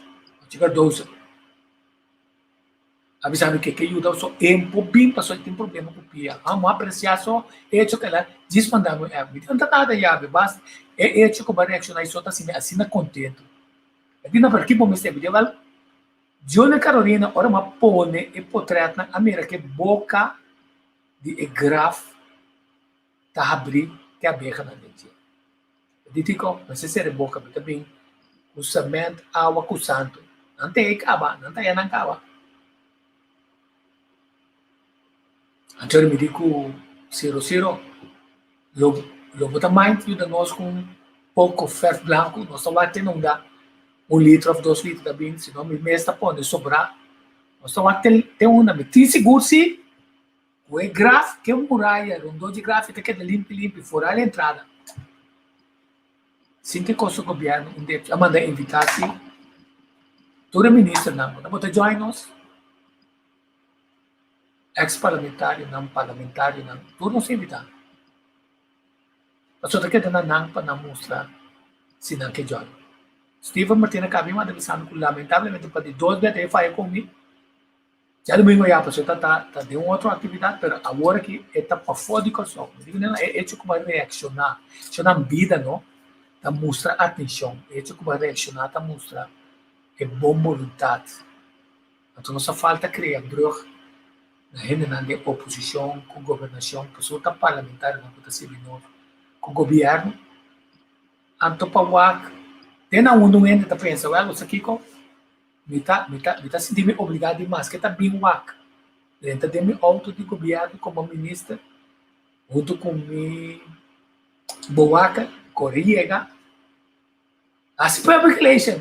chega 12. Avisando que ajuda só tempo bem passou tem problema com pia. Vamos apreciar só hecho que ela desmandamos é. Não tá nada já, basta é hecho que vai reaccionar isso tá assim na contento. E na para que bom este vídeo, val. Jona Carolina ora uma pone e portrait na América que boca de graf tá abrir que a beca na dente. Ditico, mas se ser boca também o cimento, água com santo. Não tem acaba, não tem não acaba. Então me digo, Ciro, logo também ajuda nós com pouco ferro branco, nós só vai ter não dá 1 litro ou 2 litros também, senão me mesta pode sobrar. Nós só vai ter uma, me tem seguro se o graf que é muralha, rondou de graf que é limpo, fora a entrada. Sim que o governo a mandar invitar-se toda ministra não, pode join nós, ex-parlamentário não, todos nos invitar. Mas só que não para não mostrar se não que join. Steven Martina Cabima deve saber que lamentavelmente para de 2 vezes ele faz comigo. Já domingo já passou tá de uma outra atividade, mas agora que está para fora de coração. Digo não é hecho que vai reaccionar, na vida não. Tá mostra atenção, hecho que vai reaccionar, tá mostra é boa vontade. Então não só falta criar brug na gente na oposição com governação, pessoa tá parlamentar não pode ser novo, com governo, anto para o tem não ainda tá pensa, olha isso aqui com me tá se me obrigado demais, que tá bem wak, dentro de me auto de governo como ministro, junto com me boaca Coreia, as population,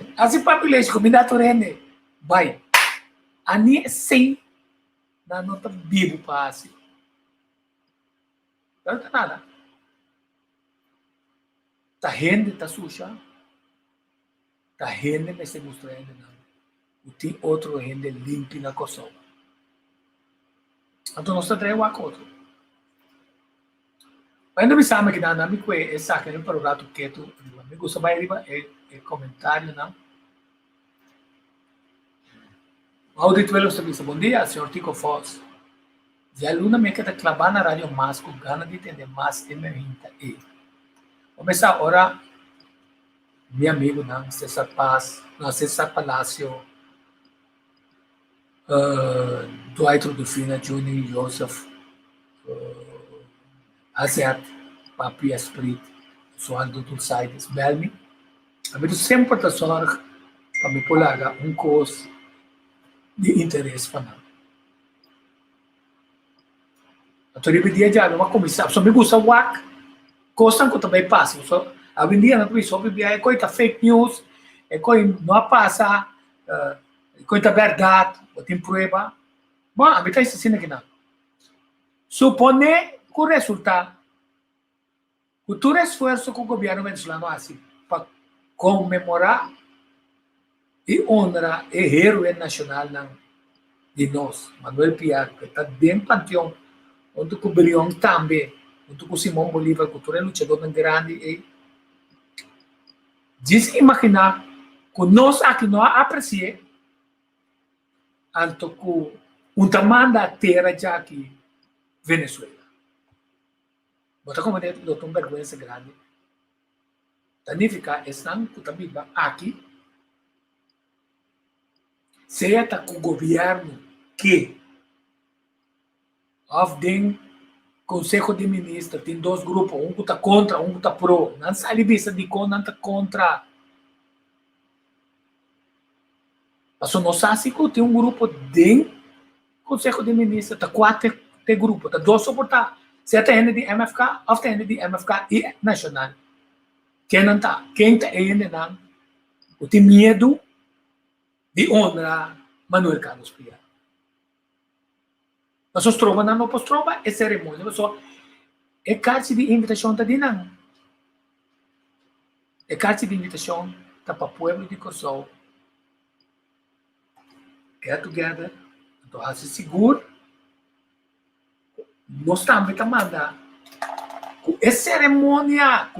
como naturalmente, vai, ani sem na nota vivo passe, não tá nada, tá rende, tá suja, tá rende, mas se mostra rende não, tem outro rende limpo na coção, então nós temos outro. Ainda me sabe que não me conhece, essa que é para o rato quieto, me gusta mais riba é comentário não. Auditorio serviço, bom dia, senhor Tico Foz. Já aluna me queda clavar na rádio mais com ganas de entender mais de minha vida e começar agora meu amigo não, César Paz, não César Palácio, Dwight Rudolfina Júnior, Joseph. Asiat, Papi Esprit, soal do Tulsides, Belmi. A gente sempre está sorte para me pular curso de interesse para nós. A tua dia já é uma comissão. Só me gusta o WAC. Costa que também passa. A dia não só bebia é coisa fake news, é coisa não passa, é coisa verdade, ou tem prova. Bom, a mim está assim aqui não. Supone que o resultado, o todo esforço que o governo venezuelano faz para comemorar e honrar o herói nacional de nós, Manuel Piar, que está dentro do panteão, onde o Brilhão também, onde o Simão Bolívar, que é lutador grande, e diz imaginar que nós aqui não apreciamos, alto que um tamanho da terra já aqui, Venezuela. Bota como é que eu tenho vergonha grande. Significa, estão que também aqui, seja com o governo que, of den Conselho de Ministros, tem dois grupos, um que está contra, um que está pro. Não sai vista de como não está contra. Mas nós sabemos que tem um grupo dentro do Conselho de Ministros, está quatro grupos, está dois suportar. Se é de MFK, ou é de MFK e nacional. Quem não está? Quem está ainda não? Tem medo de honrar Manuel Carlos Piar. Mas os trovas não posso trovar, é cerimônia. Mas é carta de invitação da Dinam. É carta de invitação para o povo de Kosovo. Get together, então se seguro. Nós também mandar com essa cerimônia,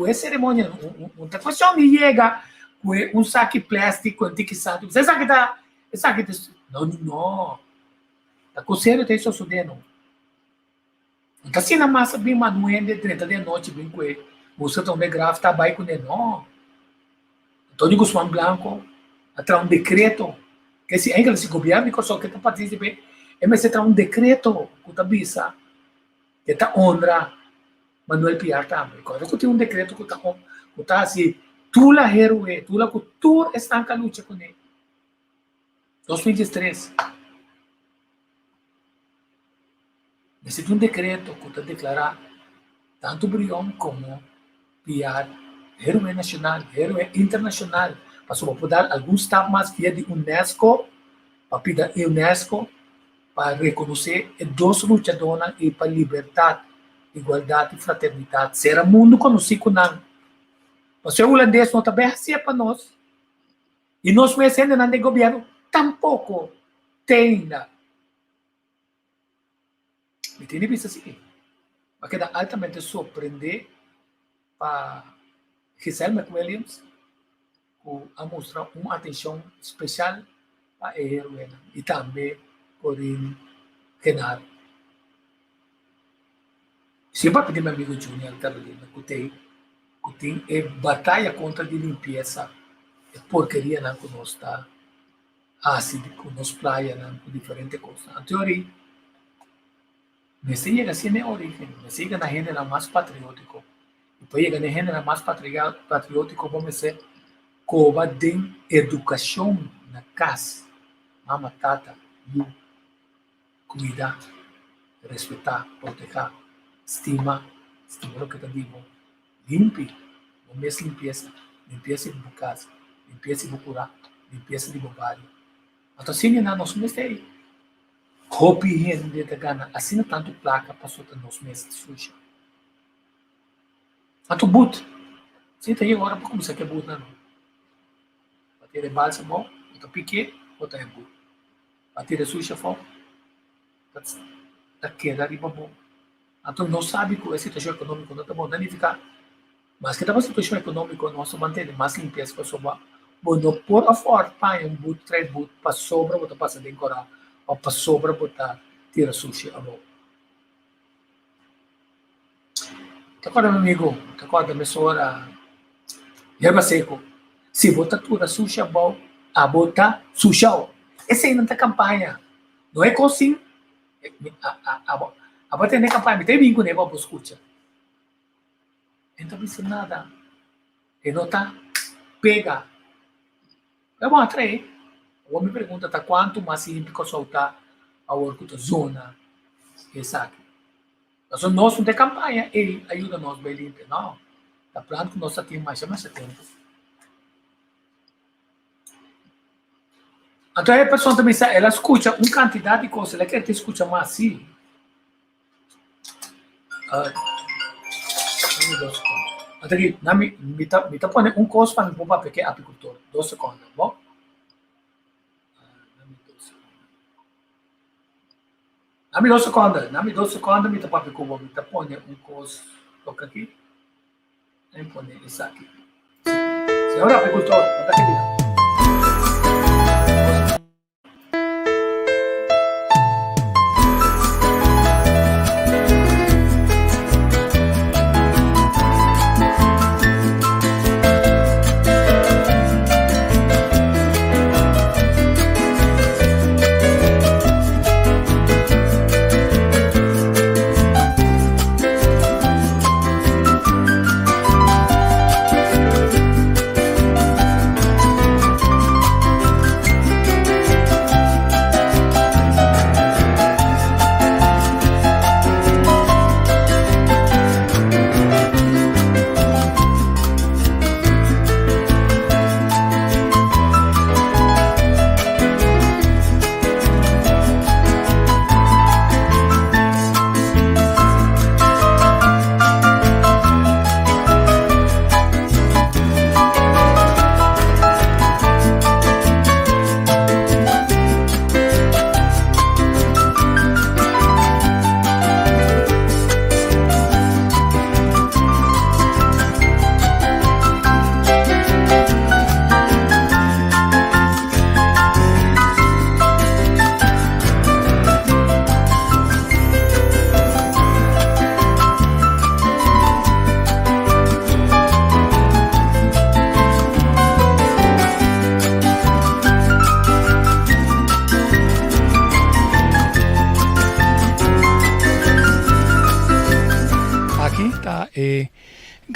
uma questão de chega com saco plástico antiquado. Você sabe que não. A coceira tem sucedendo. Então, se na massa bem manuel de 30 de noite, bem com ele, você também grave, tá bem com ele, não. Antônio Guzmán Blanco, atrás um decreto, que se ainda se governo, que só que está participando, mas se traz um decreto, que está bisa, que está honra Manuel Piar também. Quando que tem um decreto que está assim, tu la herói, tu la cultura está em luta com ele. 2023. Necesita um decreto que declarar tanto Brion como Piar herói nacional, herói internacional, para poder alguns status mais via de Unesco, para pedir a Unesco para reconhecer os dois lutadores e para liberdade, igualdade e fraternidade. Será mundo conhecido não. Mas o holandês não está bem assim para nós. E nós mesmos não tem governo, tampouco tem. Me tem visto assim. Vai quedar altamente surpreender para Giselle McWilliams, a mostrar uma atenção especial para a heroína e também por ele Genaro. Sempre pedi meu amigo Junior Carolina, que tem batalha contra a limpeza, a porcaria não que nós está, ácido, que nós praia, não, com diferentes coisas. A teoria, me chega assim na origem, me chega na gênero mais patriótico. E para chegar na gênero mais patriótico, vamos ser como tem educação na casa, mama, tata, you, cuidar, respeitar, proteger, estima o que eu digo, limpe, o mês limpeza de casa, limpeza de curar, limpeza de bobagem. Então, assim, nós não temos hobby de gana, assim tanto placa passou a nos meses de suja. Então, boot, se tem agora para começar a boot, não. Para ter balsa bom, para pique, para ter boot. Para ter suja fora, para quedar de bom. Então, não sabe que a situação econômica não está bom, danificar. Mas que a situação econômica nós manter mais limpeza para sobrar. Bom, não por a fora, pai, boot, 3 boot, para sobra, para passar de encorar, ou para sobra, para tirar sushi a bom. Te acorda, meu amigo? Te acorda, minha senhora? Yerba seco. Se botar tudo sushi a bom, a botar sushi a bom. Essa aí não está campanha. Não é assim. A bater na campanha, me tem vínculo, né, para escutar. Então, não precisa nada. E não está pega. É bom atrair. O homem pergunta, tá quanto mais limpo que soltar a orca da zona. Exato. Nós não tem campanha, ele ajuda nós bem limpo, não. Tá plano que nós temos mais tempo. Então a pessoa também, ela escuta uma quantidade de coisas, ela quer que escuta mais assim. Então aqui, me tá pondo um coisa para me pôr porque é apicultor. 2 segundos, bom? Nami 2 segundos, me tá para apicultor, me tá pondo um coisa, toca aqui. E põe isso aqui. Senhor apicultor, tá aqui dentro.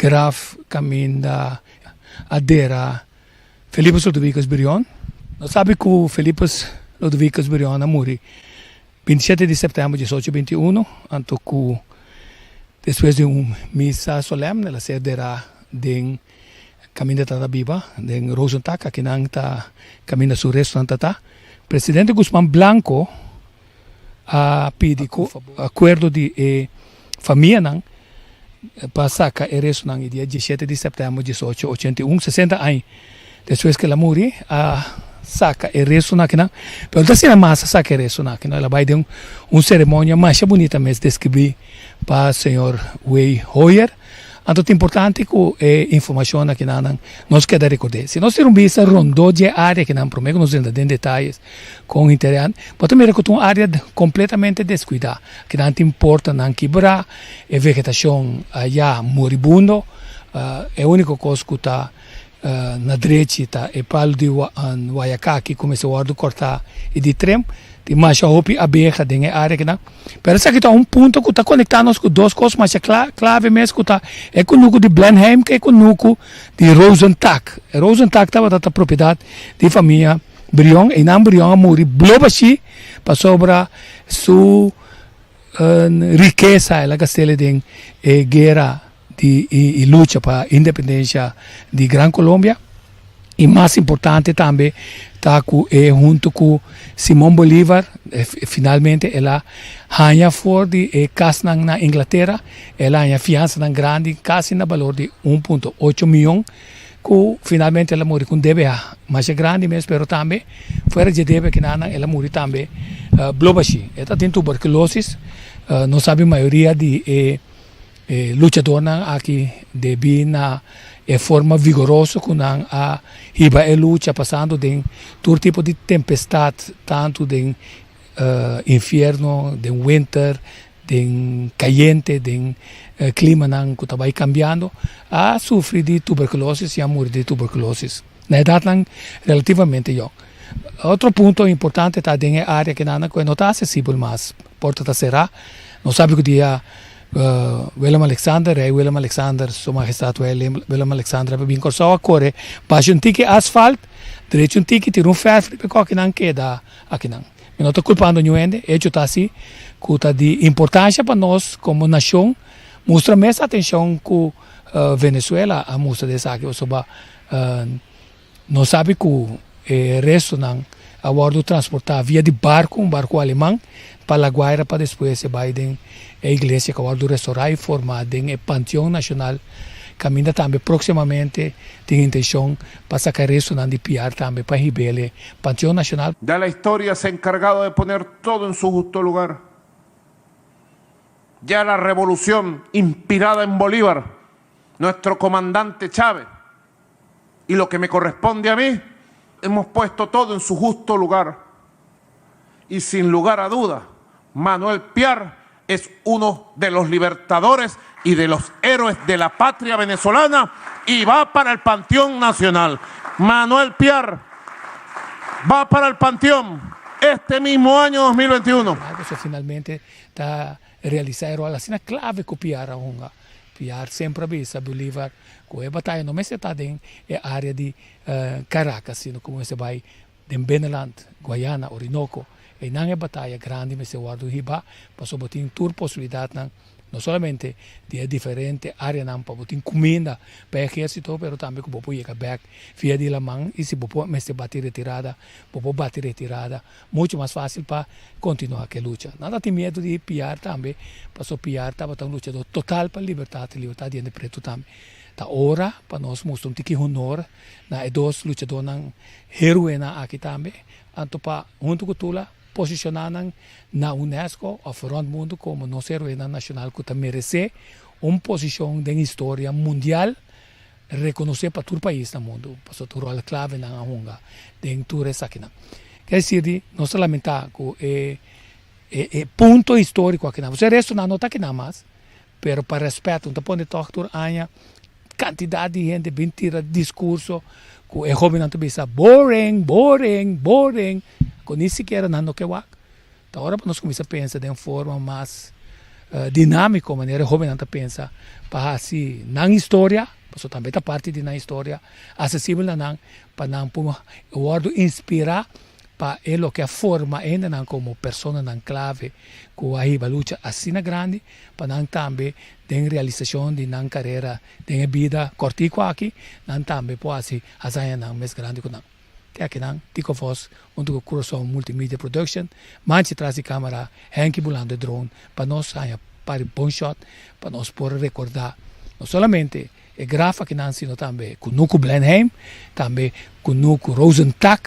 Graf caminho da Adera Felipe Ludovicus Brion. Nós sabemos que o Felipe Ludovicus Brion morreu 27 de setembro de 1821, anto que depois de missa solene, ela se adera de caminho da Biba, de Rosenthal, que não está caminho do restaurante. Presidente Guzmán Blanco pediu acordo de família para sacar o resto no dia 17 de setembro de 1881, 60 anos. Depois que ela morreu, saca o resto naquela. Pero da cena massa saca o resto naquela. Ela vai ter cerimônia mais bonita, mas descrever para o senhor Wei Hoyer. Então é importante que a informação aqui nós queda recordar. Se nós temos vista rondou de área que não prometo nós ainda tem detalhes com o interesse, mas também é uma área completamente descuidada, que não importa não quebrar, a vegetação já moribundo, é a única coisa que está na direita está o palo de Guayacá que começou a cortar e de trem. De mais a aberta dentro da área que não. Mas aqui está ponto que está conectado com 2 coisas, mas é clave mesmo que está é com o núcleo de Blenheim que é com o núcleo de Rosenthal. Rosenthal estava da propriedade de família Brion e não Brion morreu blobashi para sobra sua riqueza ela gastele de guerra de luta para a independência de Gran Colômbia. E mais importante também está junto com Simão Bolívar, finalmente ela ganha fora de casa na Inglaterra, ela ganha fiança grande, quase na valor de 1,8 milhão, que finalmente ela morreu com DBA, mas é grande mesmo, mas também fora de DBA que ela morreu também blobashi. Ela tem tuberculose, não sabe a maioria de lutadores aqui de na forma vigorosa com a riba e luta passando de todo tipo de tempestade, tanto de inverno, de winter, de caliente, de clima que está cambiando, a sofrer de tuberculose e a morrer de tuberculose. Na idade relativamente jovem. Outro ponto importante está dentro da área que não está acessível, mas porta será. Não sabe que dia Willem Alexander, Sua Majestade Willem Alexander, bem corso a correr, baixa tique asfalto, direito tique, tira ferro, porque que não queda aqui não. Eu não estou culpando ninguém, hecho está assim, que está de importância para nós como nação, mostra mais atenção que Venezuela a mostra dessa aqui, sobre não sabe que o resto não a bordo transportar via de barco, barco alemão, para a Guaira, para depois se vai em a igreja que a bordo restaurar e formar em o Panteão Nacional. Caminha também proximamente tem intenção para sacar isso de piar também para Ribele, Panteón Nacional. Ya la historia se ha encargado de poner todo en su justo lugar. Ya la revolución inspirada en Bolívar, nuestro comandante Chávez, y lo que me corresponde a mí, hemos puesto todo en su justo lugar. Y sin lugar a dudas, Manuel Piar es uno de los libertadores y de los héroes de la patria venezolana y va para el Panteón Nacional. Manuel Piar va para el Panteón este mismo año 2021. Eso finalmente está realizando a cena clave que Piar a Piar sempre avisa Bolívar que a batalha não está em área de Caracas, sino como se vai em Beneland, Guayana, Orinoco. E não é batalha grande, mas se guarda o riba, passou a ter tour possibilidade, não somente de diferente área, não, para ter comida para o exército, mas também que você chegar back via de la mão e se você bater retirada, você bater retirada, muito mais fácil para continuar a luta. Nada tem medo de piar também, passou piar, estava tão lutador total para a liberdade de preto também. Da hora para nós mostrar que honor na dois lutadores heroína aqui também, anto para junto com tula posicionar na UNESCO a front mundo como nossa heroína nacional que merece uma posição de história mundial reconhecer para todo o país no mundo, para o rol clave na honra de tudo isso aqui. Quer dizer, nós lamentamos que é ponto histórico aqui não. O resto não está aqui não mais, mas para respeito, não pode tocar a quantidade de gente bem tira discurso que é jovem não pensa boring, que nem sequer não que wak. Então agora nós começamos a pensar de uma forma mais dinâmica, maneira jovem não pensa para assim na história, porque também está parte de na história acessível não para não poder inspirar para ele que a forma ainda não como pessoa não clave com a luta assim na grande para não também tem realização de não carreira de vida cortico aqui não também pode assim a sair não mais grande que não que aqui não Tico Voz onde o Coração Multimedia Production manche traz de câmera Henky bulando drone para nós sair para bom shot para nós poder recordar não somente é grafa que não sino também com Nuco Blenheim também com Nuco Rosenthal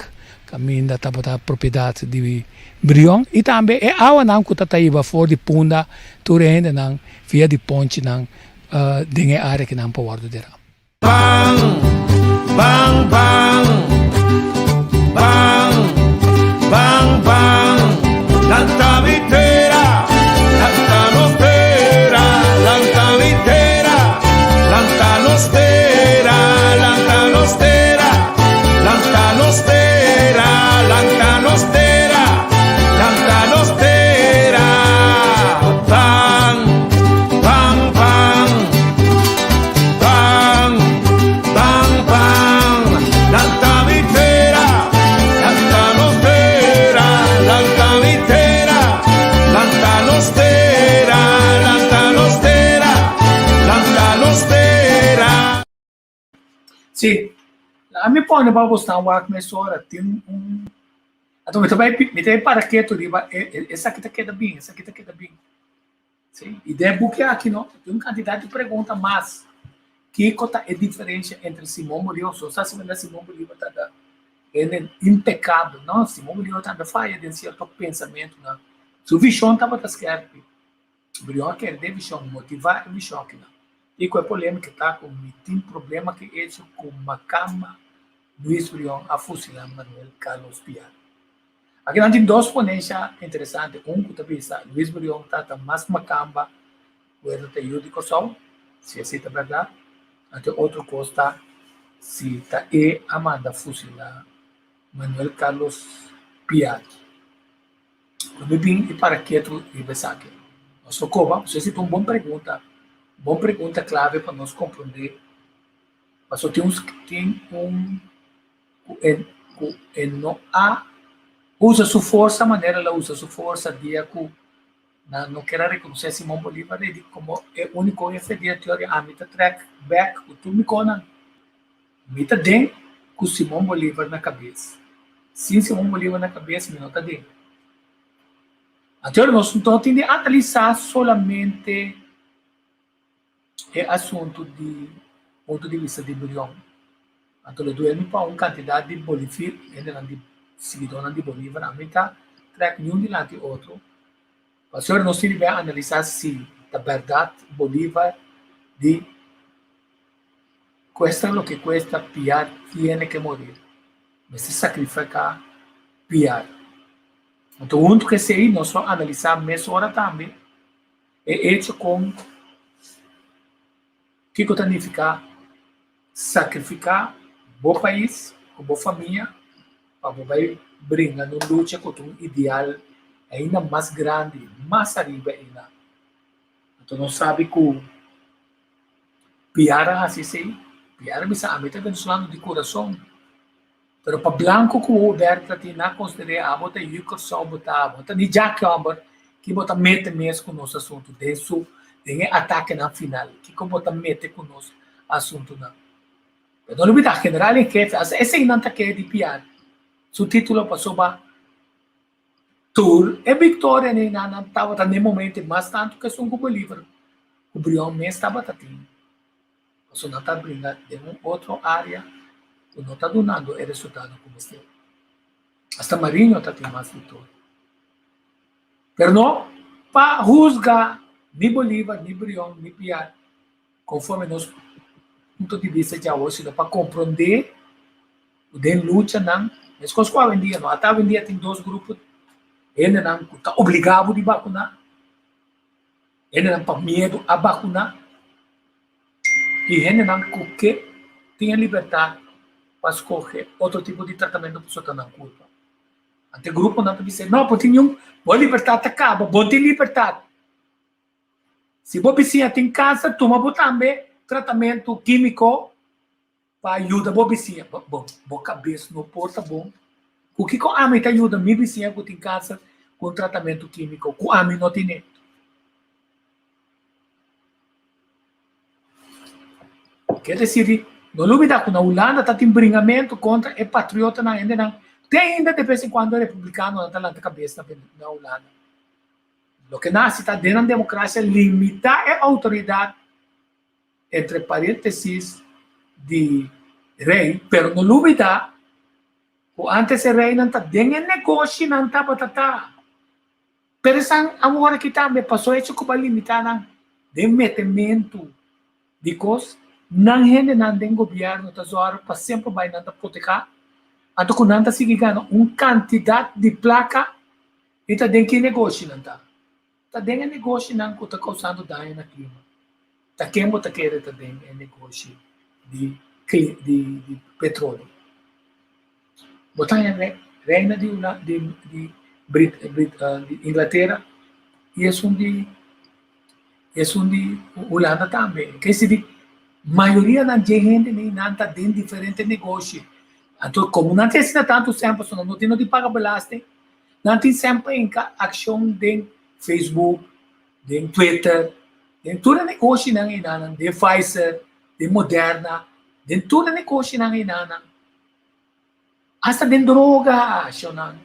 caminho da propriedade de Brion e também é a não que está aí fora de Punda tudo ainda não via de ponte não de área que não pode ter Bang, bang, bang, bang, bang, bang, lanta vitera, lanta nostera, lanta vitera, lanta nostera, lanta nostera, lanta nostera, lanta nostera, lanta nostera, bang, bang, bang, bang, bang, bang, lanta vitera, lanta nostera, lanta vitera, lanta nostera, lanta nostera, lanta nostera. Sim, a minha pone para gostar o ar começou a ter então me tem para que tu riba essa aqui tá queda bem, essa aqui tá queda bem. Sim, e de buque aqui não tem uma quantidade de perguntas mas que cota é diferença entre Simão Bolívar só se vê Simão Bolívar tá é impecável, não? Simão Bolívar tá da falha de certo pensamento, não? Sua visão tava tá certa. Bolívar quer de visão motivar a visão aqui, não? E com a polêmica tá com tem problema que é isso com Macamba Luiz Brion a fuzilar Manuel Carlos Piar. Aqui nós temos duas ponências interessantes. Que também está Luiz Brion está mais Macamba, o outro tem Yudico Sol, se é assim verdade. Até outro costa se está Amanda fuzilar Manuel Carlos Piar. Como bem e para que tu e pensar aqui. Nós socorro, você tem uma boa pergunta clave para nós compreender. Mas tem não há usa sua força, a maneira ela usa sua força, dia que não quer reconhecer Simão Bolívar, ele como é o único efeito da teoria, a mita track back, o tu me conan, mita den com Simão Bolívar na cabeça. Sem Simão Bolívar na cabeça, me nota den. A teoria nós não temos de analisar solamente o assunto de ponto de vista de Bolívar. Então, ele doeu para uma quantidade de Bolívar, de seguidores de Bolívar, a mita track nenhum de lá de outro. Mas agora nós temos que analisar se a verdade Bolívar de cuesta lo que cuesta, Piar tiene que morir. Mas se sacrificar Piar. Então, o único que sei, nós vamos analisar mesmo hora também, é hecho com o que significa sacrificar bom país, com boa família, para vai brincar numa luta com um ideal ainda mais grande, mais arriba ainda. Então, nós sabemos que o Piara, assim sei, Piara bisa amita venezolano de coração. Pero para blanco que o Berta tem na considerar a bota Yucosão bota ni Jack Amber que bota mete mesmo com o nosso assunto desse tem ataque na final que como bota mete com o nosso assunto na. Não olvidar general em que esse ainda tá que de Piara. Su título passou para Tour é vitória nem nada estava no momento mais tanto que são como livro o Brion mesmo estava tatindo você não está brincando de uma outra área você não está donando o resultado como este hasta Marinho está tendo mais vitória mas não para juzgar nem Bolívar, nem Brion, nem Piar conforme nosso ponto de vista de hoje para compreender o de luta não mas com os quais vendia não até vendia tem dois grupos ele não está obrigado a vacinar. Ele não tem medo a vacinar. E ele não quer ter liberdade para escolher outro tipo de tratamento para você não culpa. Ante o grupo não diz, não, porque nenhum, boa liberdade acaba, bom ter liberdade. Se você tem câncer, toma também tratamento químico para ajudar a vizinha. Bom, cabeça não porta bom. O que a mim te ajuda, minha vizinha que tem câncer com tratamento químico, com a mim não tem. Quer dizer, não olvidar que na Holanda está tem bringamento contra o patriota na ainda tem ainda de vez em quando republicano está na cabeça na Holanda. O que nasce está dentro da democracia limitar a autoridade entre parênteses de rei, pero não olvidar antes o rei não está dentro do negócio, não está batata. Pero agora que também passou isso que vai limitar não de metimento de coisas, não rende não tem governo, está só para sempre vai não proteger. Então quando não está seguindo uma quantidade de placa, está dentro que negócio não está. Está dentro do negócio não que está causando dano no clima. Está queimando, está querendo está dentro do negócio de petróleo. Botar a reina de Inglaterra e é de Holanda também. Quer dizer, a maioria da gente não está dentro de diferentes negócios. Então, como não tem tanto tempo, não tem de pagar balaste, não tem sempre em ação de Facebook, de Twitter, de todo negócio de Pfizer, de Moderna, de todo negócio hasta de droga, Shonan.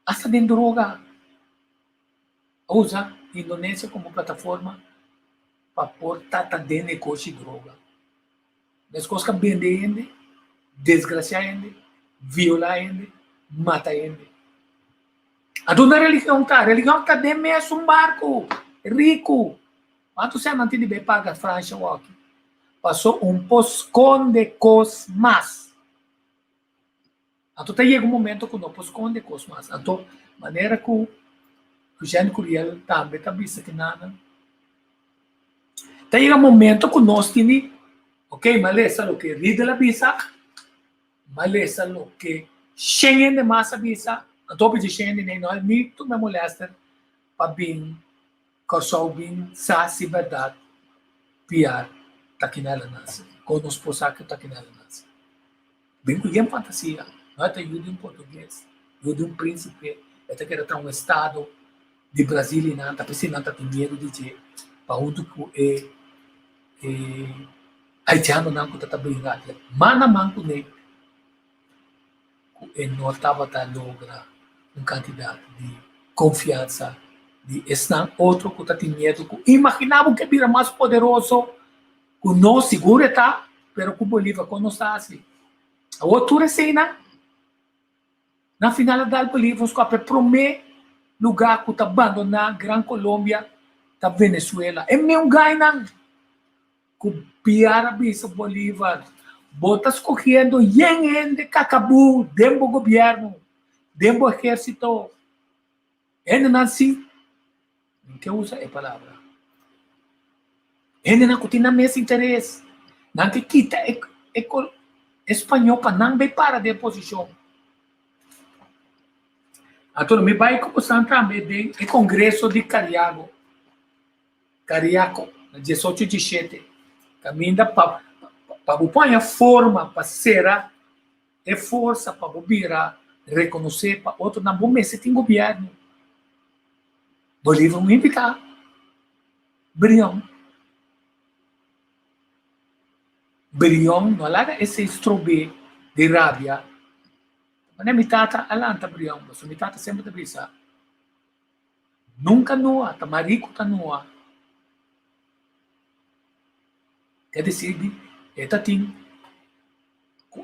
Hasta de droga. Usa Indonésia como plataforma para portar de negócio de droga. As coisas que vendem, desgraciam, violam, matam. A dona religião está de mesmo um barco, rico. Quanto você não tem de pagar França ou aqui? Passou poscon de cos mais. Então, chega um momento que não poscon de cos mais. Então, maneira que o Jean Curiel também está visto que nada. Chega um momento que nós temos, ok, malesa o que ride la visa, malesa o que Schengen de massa visa, a topo de Schengen nem não é muito me molesta para bem, corso bem, se verdade, piar, taquinela nas, com os posacos taquinela nas. Bem que é fantasia, não é ajuda em português. eu de um príncipe, até que era um estado de Brasília, não está precisando ter medo de dizer, para onde haitiano não está brigando, mana manco nem, não estava a lograr candidato de confiança, de estar outro que está medo, que imaginava que vira mais poderoso, que não seguro está, mas que o Bolívar quando está assim. A outra cena, na final da Bolívar, com o primeiro lugar que está abandonando Gran Colômbia, da Venezuela. É meu ganho, que o piara bisa Bolívar, bota escolhendo gente que acabou dentro do governo, dentro do exército. Ele não assim, que usa a palavra. Ele não tem mesmo interesse. Não que quita espanhol para não ver para de posição. Então, me vai começar também o Congresso de Cariaco, 18 de 7. Caminha para pôr a forma para ser a força para virar, reconhecer para outro não bom mês tem governo. Bolívar me invitar. Brião não larga esse estrobe de rábia. Mas a mitata alanta Brião, mas a mitata sempre te brisa. Nunca noa, tamarico tá noa. Quer dizer, tem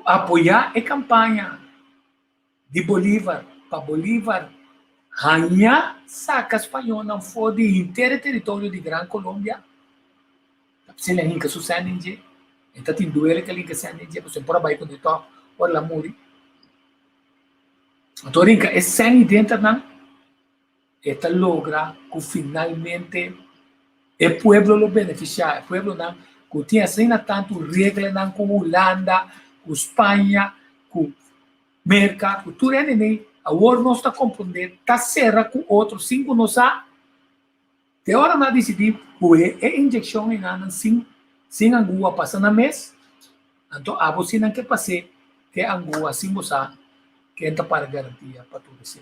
apoiar a campanha de Bolívar, para Bolívar ganhar saca espanhola não for de inteiro território de Gran Colômbia. Se ele ainda sucede, então tem duelo que ele ainda sucede, você pode vai com isso, por lá muri. Então, rinca, é sem dentro não, esta logra que finalmente o pueblo lo beneficiar, o pueblo não, que tinha assim tanto regra não com Holanda, com Espanha, com Merca, com tudo é agora nós está compreendendo, está serra com outros cinco nós há, de hora nós decidimos, é injeção em nada, sem angua passando a mês, então a você não quer passar, que angua assim você que entra para garantia para tudo isso.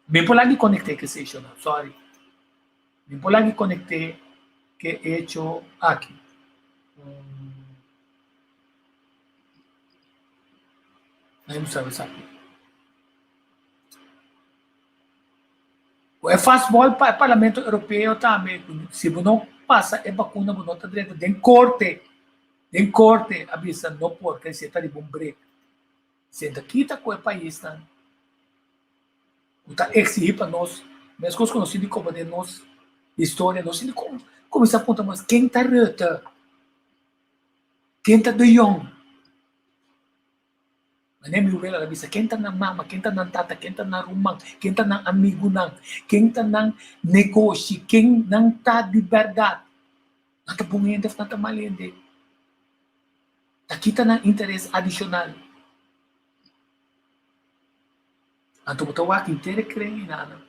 Bem por lá que conectei que seja, sorry. Bem por lá que conectei que é hecho aqui. Não sabe aqui. O fastball para o Parlamento Europeu também, se não passa a vacuna, não está direito, tem corte, avisa, não porque você está de bom break. Senta quita com o país, tá? Está exigir para nós, mas coisas conhecidas como de nós, história, nós não como se aponta, mas quem está reta, quem está doião, mas nem me ela avisa, quem está na mama, quem está na tata, quem está na rumang, quem está na amigo não, quem está na negócio, quem não está de verdade, não está bungendo, não está malende, aqui está na interesse adicional. Então, eu estou aqui inteiro crendo em nada.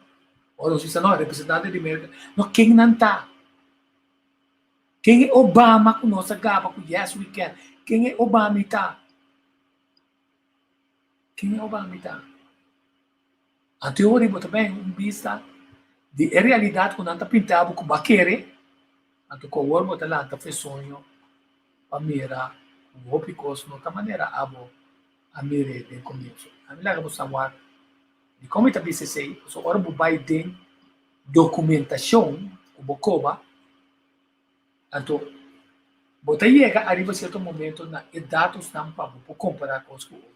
Ou não sei não, representante de América. Não, quem não está? Quem é Obama com nossa gaba, com Yes We Can? Quem é Obama está? Quem é Obama está? A teoria também um vista de realidade quando está pintado com baquere, então com o olho está lá, está fez sonho, para mirar, o opicos, de outra maneira, a mirar de começo. A minha lá, saber de como está BCC, so agora o Biden documentação, o Bocoba, então, bota chega arriba certo momento na dados não para comparar com os outros.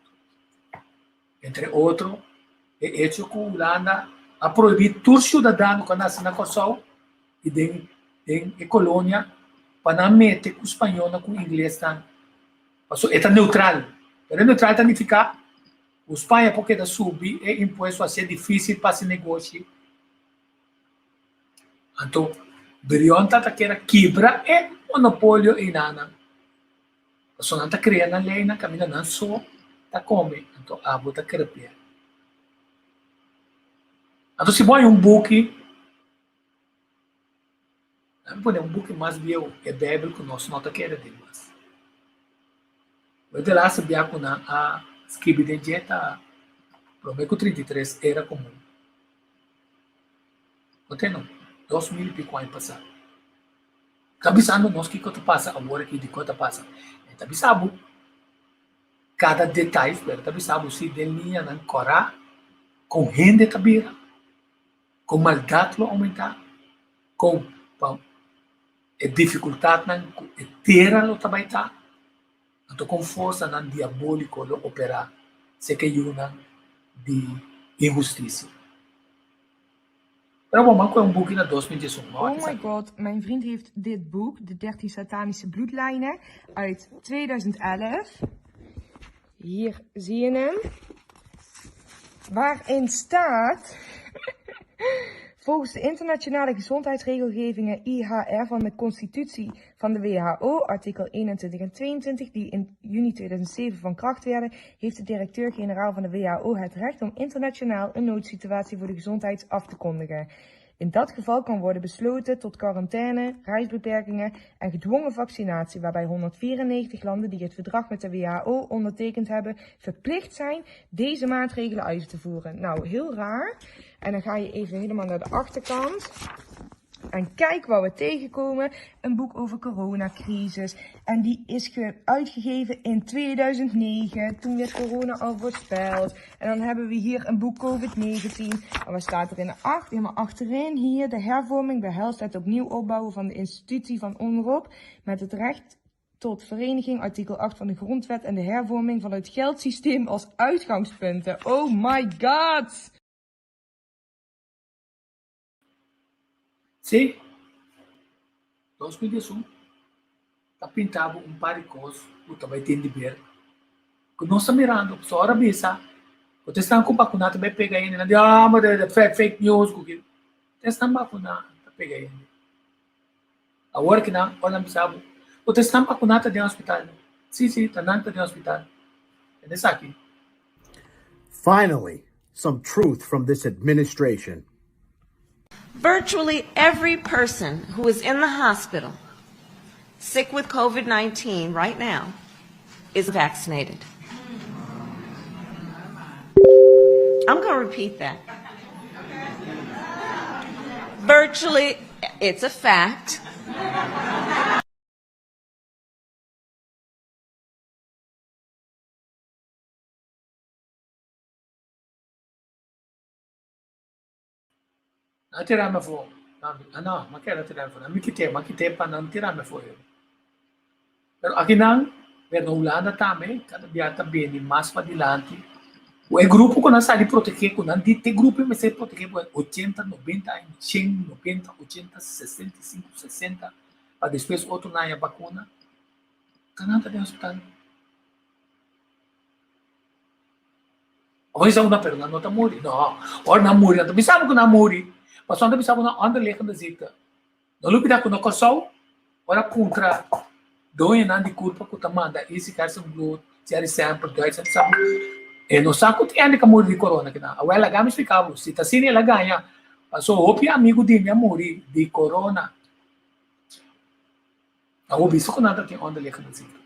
Entre outros, é hecho que a Holanda a proibir todo cidadão que nasce na Kosovo e em colônia para não meter com o espanhol com o inglês. É neutral. Pero neutral significa o Espanha, porque da subir, é imposto a ser difícil para se negociar. Então, Brion está querendo quebrar o monopólio em nada. A pessoa não está criando a lei, na caminho não só está comendo. Então, a boa está querendo. Então, se põe um book, vamos pôr um book mais viu, é bíblico, nós não está querendo mais. Eu de lá sabia que a escrever de dieta Prometo 33 era comum. Não, 2000 e pico anos passado. Está avisando nós que coisa passa, agora que de coisa passa. Está avisando cada detalhe, está avisando se de linha não correr, com renda tabira, com maldade lo aumentar, com dificuldade não terra lo tabaitar, então com força não diabólico lo operar, se que uma de injustiça. Maar mama kwam een boek in 2018. Oh my god, mijn vriend heeft dit boek, De 13 Satanische Bloedlijnen, uit 2011. Hier zie je hem. Waarin staat, volgens de internationale gezondheidsregelgevingen IHR van de constitutie van de WHO, artikel 21 en 22, die in juni 2007 van kracht werden, heeft de directeur-generaal van de WHO het recht om internationaal een noodsituatie voor de gezondheid af te kondigen. In dat geval kan worden besloten tot quarantaine, reisbeperkingen en gedwongen vaccinatie, waarbij 194 landen die het verdrag met de WHO ondertekend hebben, verplicht zijn deze maatregelen uit te voeren. Nou, heel raar. En dan ga je even helemaal naar de achterkant. En kijk waar we tegenkomen. Een boek over coronacrisis. En die is uitgegeven in 2009. Toen werd corona al voorspeld. En dan hebben we hier een boek COVID-19. En wat staat er in de helemaal achterin hier. De hervorming behelst het opnieuw opbouwen van de institutie van ONROP. Met het recht tot vereniging, artikel 8 van de grondwet. En de hervorming van het geldsysteem als uitgangspunten. Oh my god! Sim, 2018, está pintado par de coisas, o também tem de ver. Que nós estamos mirando, só hora bisa, o testan com vacuna também pega ainda, não mas é fake news, que testan vacuna pega ainda. Agora que não, olha bisa, o testan vacuna está dentro do hospital. Sim, está dentro do hospital. É isso aqui. Finally, some truth from this administration. Virtually every person who is in the hospital sick with COVID-19 right now is vaccinated. I'm going to repeat that. Virtually, it's a fact. Não tirar meu fogo. Não, não quero tirar meu fogo. Não me para não tirar meu fogo. Mas aqui não, na Holanda também, cada dia está bem, mais para adiante. O grupo que nós saímos proteger, que não tem grupo que se proteger por 80, 90, 100, 90, 80, 65, 60, para depois outro na vacuna. Canal está no hospital. Hoje é uma pergunta, não está morrendo. Não, ou não morre, não sabe que não morre. Mas quando bisa ko na underleken da zita. Nalupida ko na kasal, ora contra doen nan di culpa ko tamanda isi karsa blood, siari sempre dois sabe. E no saco ti ande ka morri di corona kina. Awela gamis ficavo, se ta sini ela ganha. Passou opi amigo di minha morri di corona. A obiso ko nada tem underleken da zita.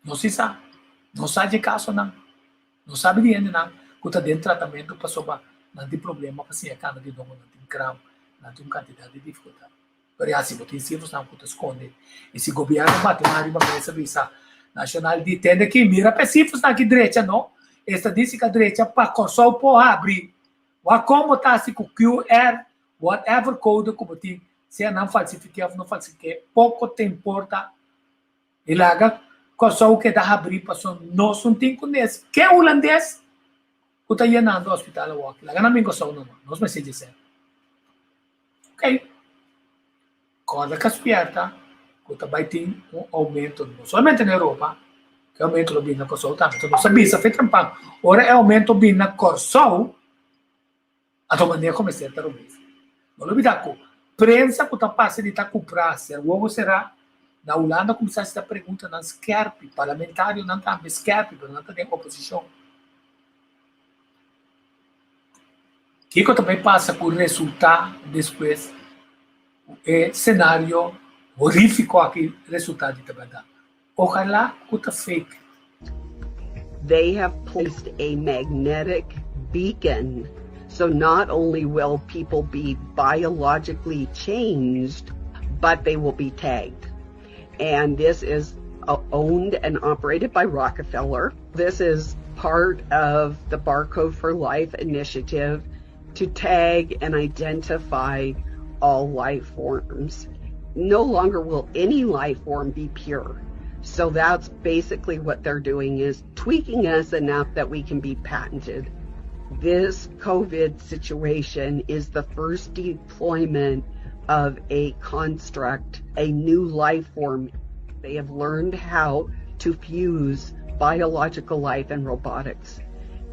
Não se sabe. Não sabe de caso não. Não sabe de ainda não. Que tá dentro tratamento passou ba não tem problema, assim, a cada de dono não tem cravo, não tem quantidade de dificuldade. Por assim, você tem cifras não pode esconder. Esse governo bate na área para essa visa nacional de tenda que mira para cifras na direita, não? Estadística direita para só por abrir. Ou como tá se com QR, whatever code como tem, se não falsificar, não falsificar, pouco te importa. E lá, só o que dá abrir para nós não tem com esse. Que é holandês? Kuta yan na do hospital walk. Laga namin ko sa uno. Nos messages yan. Ok. Quando a caspierta, kuta vai ter aumento, não somente na Europa, que aumento lo bina corso também. Então, não sabia, se fez trampang. Ora é aumento bina corso, a tua maneira começar a ter não lo bida ko. Prensa kuta passa de tá comprar, ser o será na Holanda começar esta pergunta na Skerp, parlamentário não tá, Skerp, não tem oposição. Que também passa por resultado depois é cenário horrífico aqui resultado de trabalhar. Ojalá que fake. They have placed a magnetic beacon. So not only will people be biologically changed, but they will be tagged. And this is owned and operated by Rockefeller. This is part of the Barcode for Life initiative to tag and identify all life forms. No longer will any life form be pure. So that's basically what they're doing, is tweaking us enough that we can be patented. This COVID situation is the first deployment of a construct, a new life form. They have learned how to fuse biological life and robotics.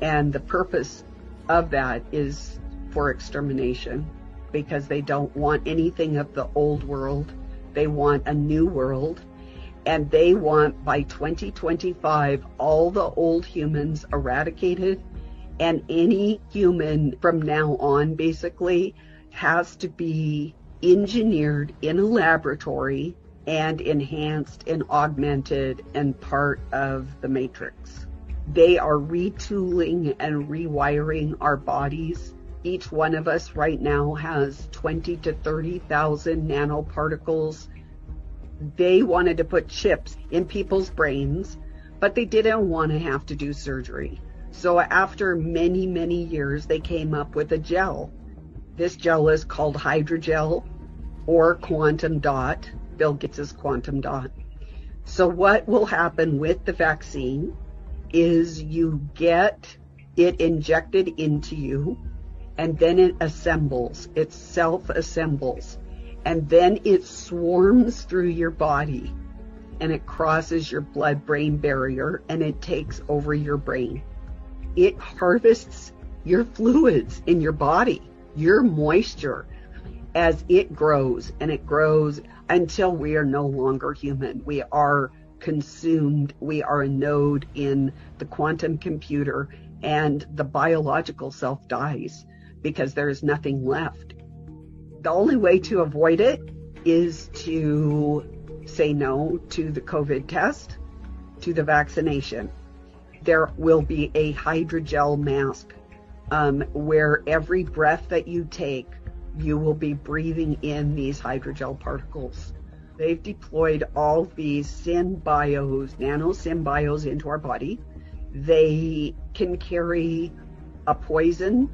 And the purpose of that is for extermination, because they don't want anything of the old world. They want a new world. And they want, by 2025, all the old humans eradicated. And any human from now on basically has to be engineered in a laboratory and enhanced and augmented and part of the matrix. They are retooling and rewiring our bodies. Each one of us right now has 20 to 30,000 nanoparticles. They wanted to put chips in people's brains, but they didn't want to have to do surgery. So after many, many years, they came up with a gel. This gel is called hydrogel or quantum dot, Bill Gates' quantum dot. So what will happen with the vaccine is you get it injected into you, and then it assembles, it self-assembles, and then it swarms through your body, and it crosses your blood-brain barrier, and it takes over your brain. It harvests your fluids in your body, your moisture, as it grows, and it grows until we are no longer human. We are consumed. We are a node in the quantum computer, and the biological self dies because there is nothing left. The only way to avoid it is to say no to the COVID test, to the vaccination. There will be a hydrogel mask where every breath that you take, you will be breathing in these hydrogel particles. They've deployed all these synbios, nanosynbios into our body. They can carry a poison,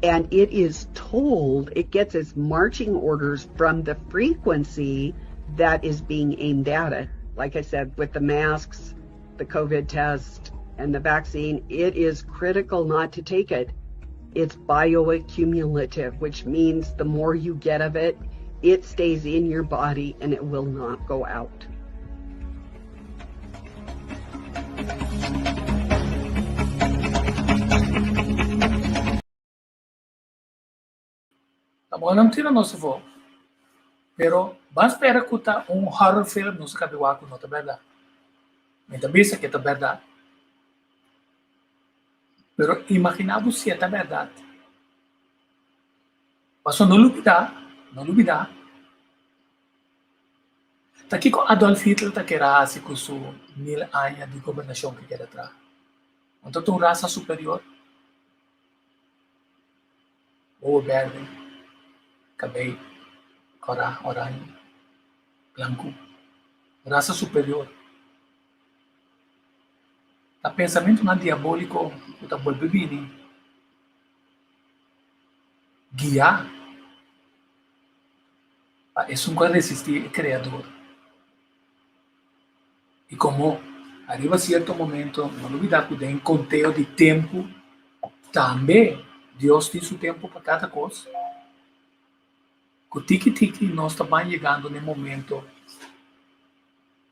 and it is told, it gets its marching orders from the frequency that is being aimed at it. Like I said, with the masks, the COVID test, and the vaccine, it is critical not to take it. It's bioaccumulative, which means the more you get of it, it stays in your body and it will not go out. Tamo não tira nosso voo. Pero vamos esperar que tá horror film no se cabiwaku, não é verdade? Mas também isso aqui é verdade. Pero imaginamos se é verdade. Mas não duvidar. Tá aqui com Adolf Hitler tá querendo assim com sua 1000 anos de governação que quer atrás. Então tem uma raça superior. O verde, cabelo, cora, orange, branco, raça superior. O pensamento não diabólico que está bolbebini guiar para isso nunca resistir o Criador. E como arriba certo momento, não olvidar que tem conteúdo de tempo, também Deus tem seu tempo para cada coisa. Com o tiki-tiki, nós estamos chegando no momento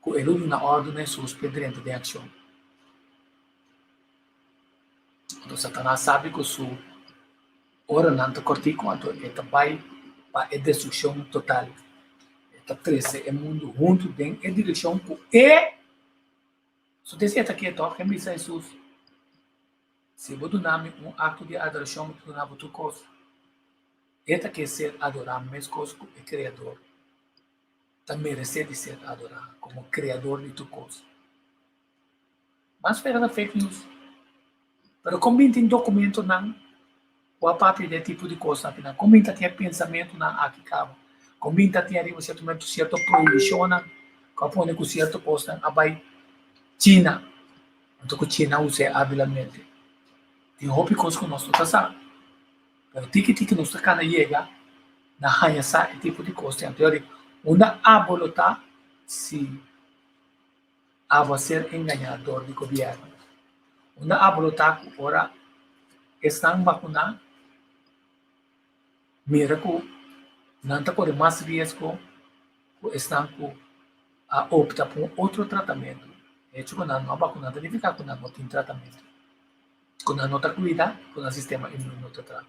que ele dá ordem a seus pedrentos de ação. Então, Satanás sabe que sua hora não está cortando quanto ele vai para a destruição total. Ele está crescendo o mundo junto em a direção que se você está aqui, então, quem diz Jesus? Se você dá ato de adoração, você dá outra coisa. Ele quer ser adorado, a mesma coisa que o Criador. Está merecendo ser adorado como Criador de tudo coisa. Mas espera da fake news. Pero combina tem documento não, o papel de tipo de coisa, não. Combina tem pensamento não aqui cabo. Combina tem ali certo momento certo proibição não, capone com certo coisa, abai China, então que China usa habilmente. Tem roupa coisa que nós não passar. Pero tiki nós tá cana chega na raia sa tipo de coisa. Então uma abolota se a ser enganador do governo. Una abolota ora estão vacunando, mira que não está com mais risco, estão a optar por outro tratamento. É que quando não vacunado, deve ficar quando não tem tratamento. Quando não está cuidado, quando o sistema imune não está.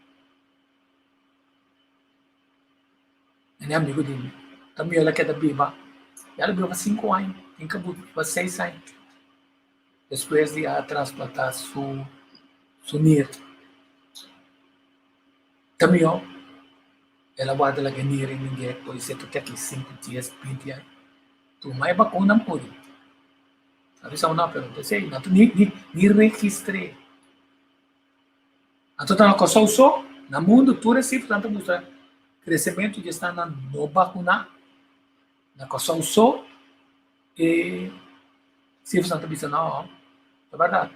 Ele é amigo dele. Também ela quer da biba. Ela viu 5 anos, tem que viver 6 anos. Depois de transplantar seu neto. Também, ela guarda a ganhar em ninguém, pode ser que aqui 5 dias, 20 anos. Tu mais vacuna não pode. Sabe só uma pergunta, sei, não tu nem registre. Então tá na coisa só, no mundo tudo recebe tanto mostra crescimento de estar na não vacuna, na coisa só e se você não bisa não, é verdade.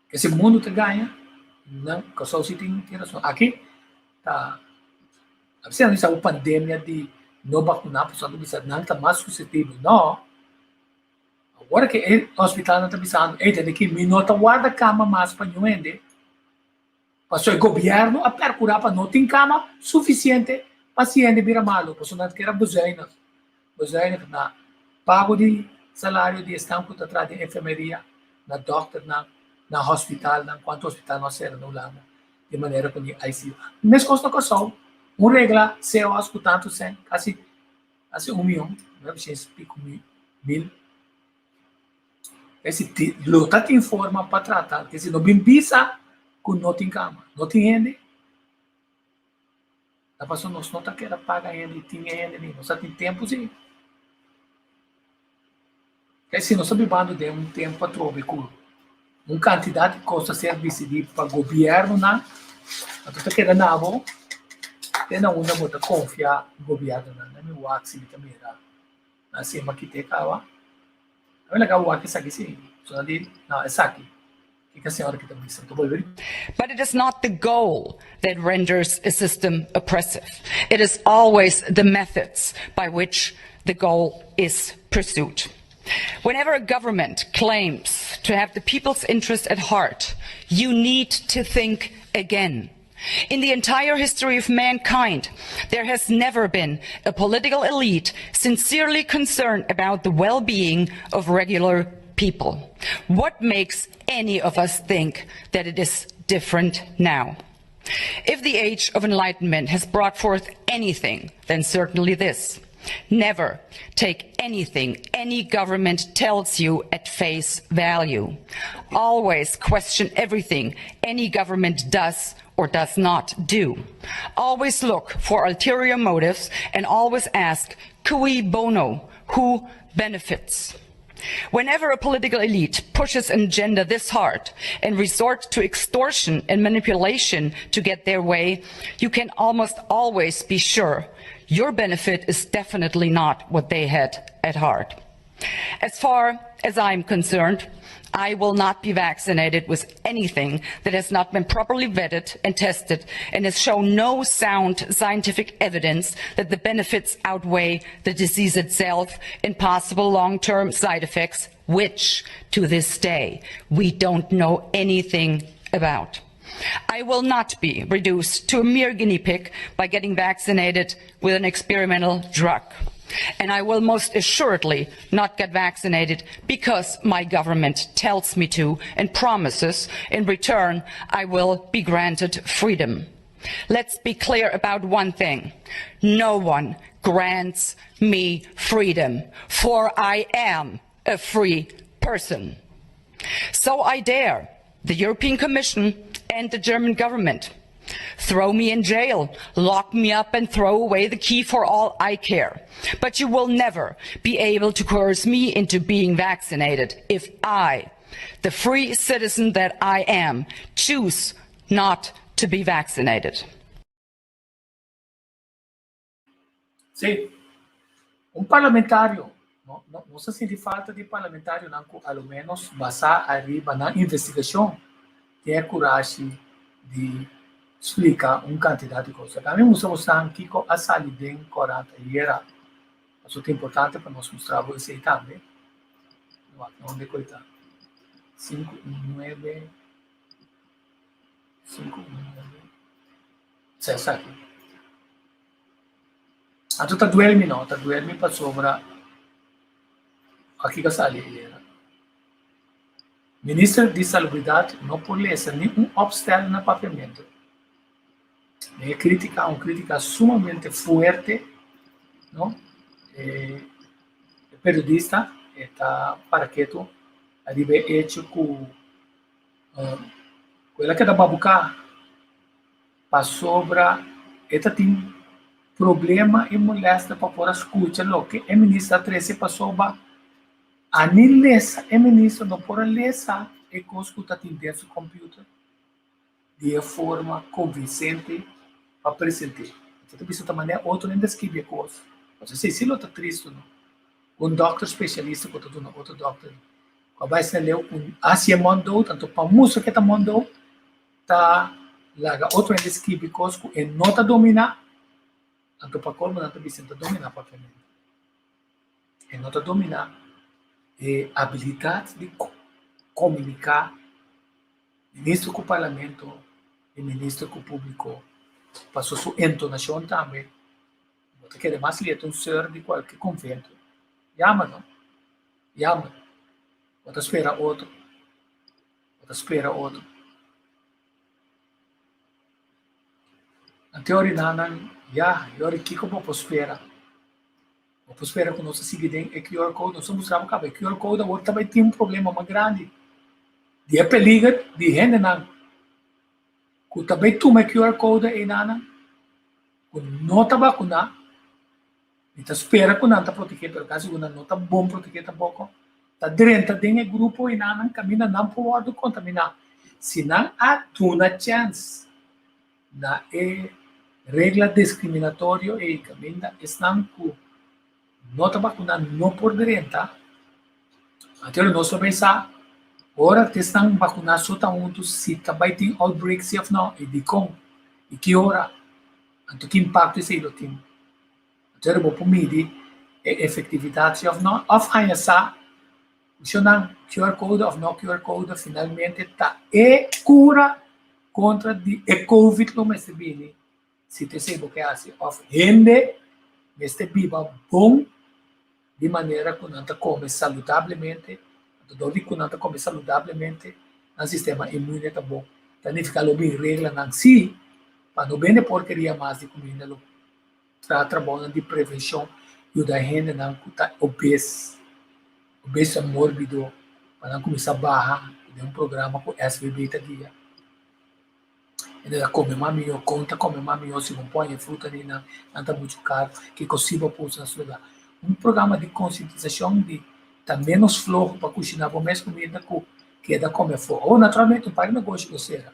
Que se o mundo te ganha, não, coisa só tem razão. Aqui tá, você não sabe a pandemia de não vacunar, pessoal não bisa não tá mais suscetível, não. Agora que o hospital não está pensando, tem que minuto guarda cama mais para não vender. Passou o governo a procurar para não ter cama suficiente, paciente vira malo, passou não quer buzaina na pago de salário de estampo de atrás de enfermeria, na doctor, na hospital, na quanto hospital nós era no lado, de maneira que a ICU. Mas custa que só, regra, se eu escutando sem, quase 1 milhão, não é pico mil. Esse luta tem forma para tratar, porque se não bem pisa, com não tem cama, não tem rende. A pessoa não está querendo pagar rende, tem rende, não tem tempo, sim. Porque se nós estamos de um tempo para trocar, uma quantidade de coisas ser decidida para o governo, não está querendo nada, tem não muita confiar no governo, não é meu WhatsApp também, assim, mas que tem cá, é legal o WhatsApp aqui, sim, só ali, não, é aqui. But it is not the goal that renders a system oppressive. It is always the methods by which the goal is pursued. Whenever a government claims to have the people's interest at heart, you need to think again. In the entire history of mankind, there has never been a political elite sincerely concerned about the well-being of regular people. What makes any of us think that it is different now? If the age of enlightenment has brought forth anything, then certainly this. Never take anything any government tells you at face value. Always question everything any government does or does not do. Always look for ulterior motives and always ask, cui bono, who benefits? Whenever a political elite pushes an agenda this hard and resorts to extortion and manipulation to get their way, you can almost always be sure your benefit is definitely not what they had at heart. As far as I'm concerned, I will not be vaccinated with anything that has not been properly vetted and tested and has shown no sound scientific evidence that the benefits outweigh the disease itself and possible long-term side effects, which, to this day, we don't know anything about. I will not be reduced to a mere guinea pig by getting vaccinated with an experimental drug. And I will most assuredly not get vaccinated because my government tells me to and promises in return I will be granted freedom. Let's be clear about one thing. No one grants me freedom, for I am a free person. So I dare the European Commission and the German government. Throw me in jail, lock me up and throw away the key for all I care. But you will never be able to coerce me into being vaccinated if I the free citizen that I am, choose not to be vaccinated. Sim, parlamentário, não se sente falta de parlamentário, não, ao menos, basar arriba na investigação, ter coragem de explicar candidato de coisa. A mim, mostramos que a saída bem 40 era é importante para nós mostrar isso aí também. Não decoitar. 5, 9, 5, 9. Isso aqui. Então, está duerme para sobra aqui que a saída. Ministro de Salubridade não pode ler nenhum obstáculo no papiamento. É uma crítica sumamente forte, não? O periodista está para quieto, arriba hecho com ela que dá babucar para sobra, esta tem problema e molesta para pôr a escuta, lo que é ministra 13 para sobra, a nem lesa, é ministro não pôr a lesa, e com escuta tem dentro do computer, de forma convincente para apresentar. Então, isso também é outro nem descreve coisa. Você se está triste, não? Doctor especialista, outro doctor, vai ser leu com Asia mandou, tanto para música que está mandou, tá lá outro nem descreve coisa e não está dominar, tanto para como não está visando dominar para família. E não está dominar a habilidade de comunicar, ministro com o parlamento e ministro com o público, passou sua entonação também. Você quer mais ler um ser de qualquer convento. Llama, não? Llama. Você espera outro. A teoria não, eu aqui como eu espera. Eu espero que nós seguirem o QR Code. Nós mostramos que o QR Code agora também tem um problema mais grande. De peligro de gente não. Que também toma QR Code e não. Que não está vacunado. Então, espera que não está protegido, pelo caso, não está bom protegido tampouco. Está dentro do grupo e não caminha, não pode contaminar. Se não há uma chance, na regra discriminatória e caminha, estão que não está vacunado, não por dentro. Até nós vamos pensar, ora, estão vacunados só tantos, se também tem outbreaks, se não, e de como, e que hora, então que impacto isso aí tem. Então, vou medir a efetividade ou não, ou ainda se não QR Code ou não QR Code, finalmente está cura contra a Covid no mês de bem. Se te sei o que é assim, of rende, mês de biba bom, de maneira que não come saludavelmente, do que não come saludavelmente, o sistema imune está bom. Então, nem ficar bem regra não se, para não bem porcaria mais de comida, trabalhando de prevenção e o da gente não está obeso mórbido, para não começar a barra, de um programa com SBB tá dia. Ele come mamio, conta come mamio, se não põe fruta ali, não está muito caro, que consiga pôr na sua lugar. Um programa de conscientização de tá menos flojo para cozinhar a mesma comida que é da comer fora. Ou naturalmente, um pai negócio que será.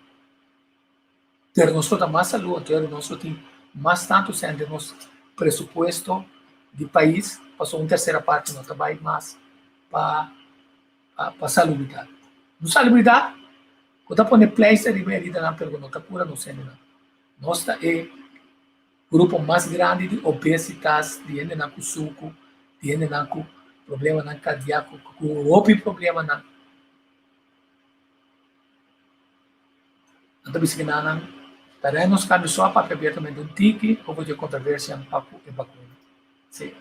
Ter nós está mais saúde, ter nós tem mais tanto sendo nosso pressuposto de país, passou uma terceira parte não trabalha mais para salubridade. No salubridade, quando põe placer e merida na pergunta pura não sei não. Nós é o grupo mais grande de obesidade, de gente com suco, de gente com problema na cardíaco, com outro problema na. Então, isso que não. Para nós cabe só para abertamente um tique, ou de controvérsia um papo e vacuna. Sim.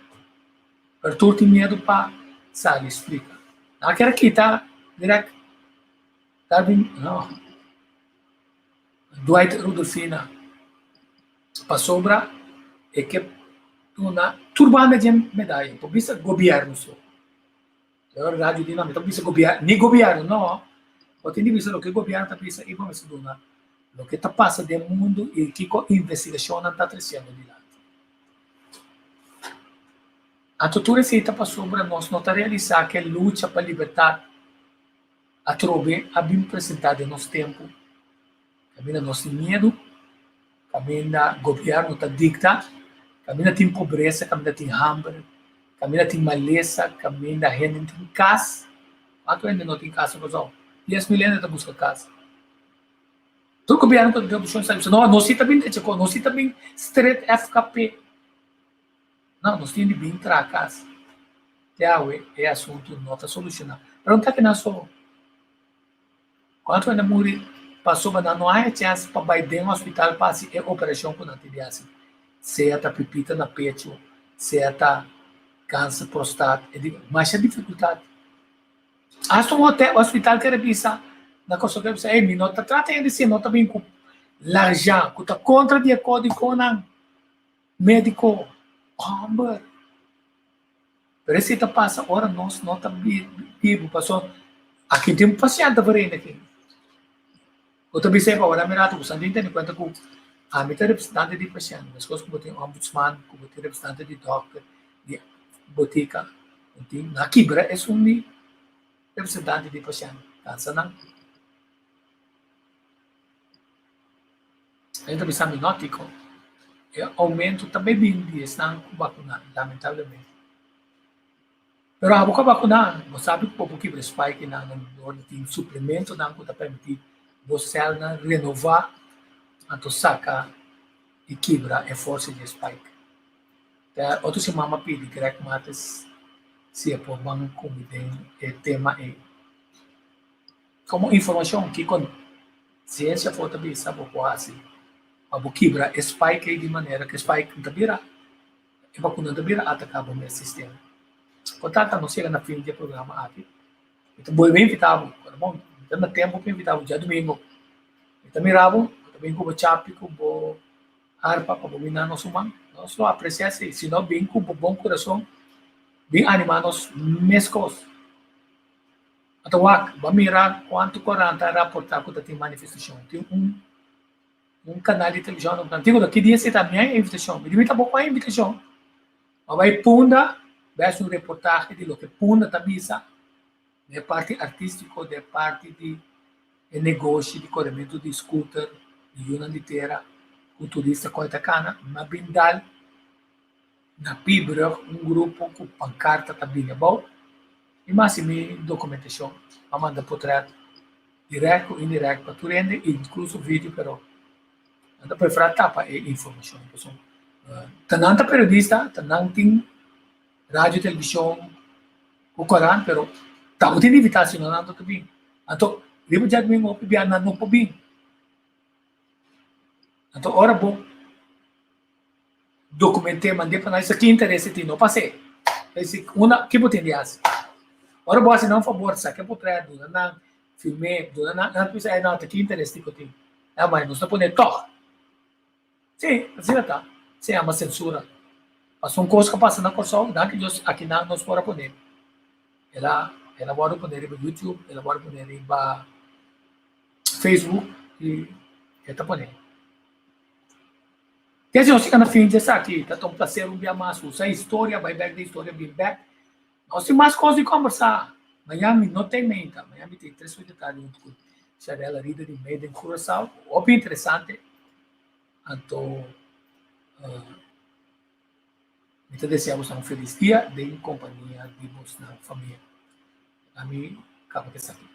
Arthur tem medo para sabe, explica. Aquela aqui está direto. Darwin, não. Dwight Rudolfina. Para sobra, é que uma turbana de medalha. Por isso, governo só. É verdade, dinâmica. Por isso, governo. Nem governo, não. Ou tem visto o que o governo está pensando e vamos estudar. O que está passando no mundo e que a investigação está crescendo de lá. A tortura se está para sobre nós, não está realizar que é luta para a liberdade. a trove abim apresentado nos tempo, camina nos medo, camina governo tá dicta, camina tem pobreza, camina tem hambre, camina tem maleza, camina gente tem casa, quanto ainda não tem casa, pessoal? 10 milhões tá busca casa. Todo governo tem opção, sabe? Não, nós também temos, nós também straight FKP. Não, nós temos de vir entrar a casa. É assunto não está solucionado. Pergunta que não sou. Quando ainda morri, passou, mas não há chance para ir dentro do hospital para fazer a operação que não tem assim. Certa pepita na peito, certa câncer prostático, mas é dificuldade. Hasta um hospital que revisa, na coisa que revisa, ei, não está tratando de si, não está bem com l'argent, que está contra de acordo com o médico, hambre. Parece que passa, ora nós não estamos vivos, passou, aqui tem um paciente varendo aqui. Eu também sei para agora, mirado, você não tem conta que a meta representante de paciente, as coisas que tem ombudsman, que tem representante de doctor, de botica, na quebra é um representante de paciente, cansa não. Ainda bisa minótico, é aumento também bem de estão vacinando, lamentavelmente. Pero a boca vacinar, você sabe que o pouco que spike na tem suplemento não que permitir você renovar a saca e quebra a força de spike. Outro se mama pede Greg Matos se é por banco e tema é como informação que com ciência for também sabe quase a quebra spike de maneira que spike não vira e vacuna não vira atacar o meu sistema. Portanto, não chega na fim do programa aqui. Então, vou bem invitado, bom, então no tempo que invitado dia domingo. Então, miravo, também como chapi, como harpa, como mina nos humanos, nós só apreciamos se não bem com bom coração, bem animados mescos. Então, vamos mirar quanto coranta reportar que tem manifestação. Tem um canal de televisão, não tem que dia você também é invitação, me limita pouco a invitação. Mas vai punda vejo reportagem de lo que Puna Tamisa, de parte artística, de parte de negócio, de corrimento de scooter, de uma liteira, culturista coitacana, na Bindal, na Pibra, grupo com pancarta também é bom, e mais documentação, a manda portrait, direto e indireto, para tu rende, incluso vídeo, pero anda para falar tapa e informação. Tananta periodista, tananta rádio, televisão, o Coran, pero tahu tin invitasi na nato kabing. Ato, di mo dyan mo pibiyan na nung pabing. Ato, ora bom, documente, mande pa na isa que interesse tino, pase. Kasi, una, que botin dias. Ora bom, assim, não favor, sa, que portrait, doon na, filme, doon na, pisa, ay, não, que interesse ko tin. É, mas, não está pondo, toh. Sim, assim tá. Sim, é uma censura. Mas são coisas que passam na corção, que aqui não nós podemos poner. Ela pode poner no YouTube, ela pode poner no Facebook e ela poner. Quer dizer, nós ficamos na fim dessa aqui, tá tão prazer um dia mais, usa a história, vai back da história, bem back. Nós temos mais coisas de conversar. Miami não tem menta, Miami tem 3 detalhes, Charela Rida de Meida em Curaçao, bem interessante. Então, te deseamos um feliz dia de companhia de nossa família. A mim, acaba que está aqui.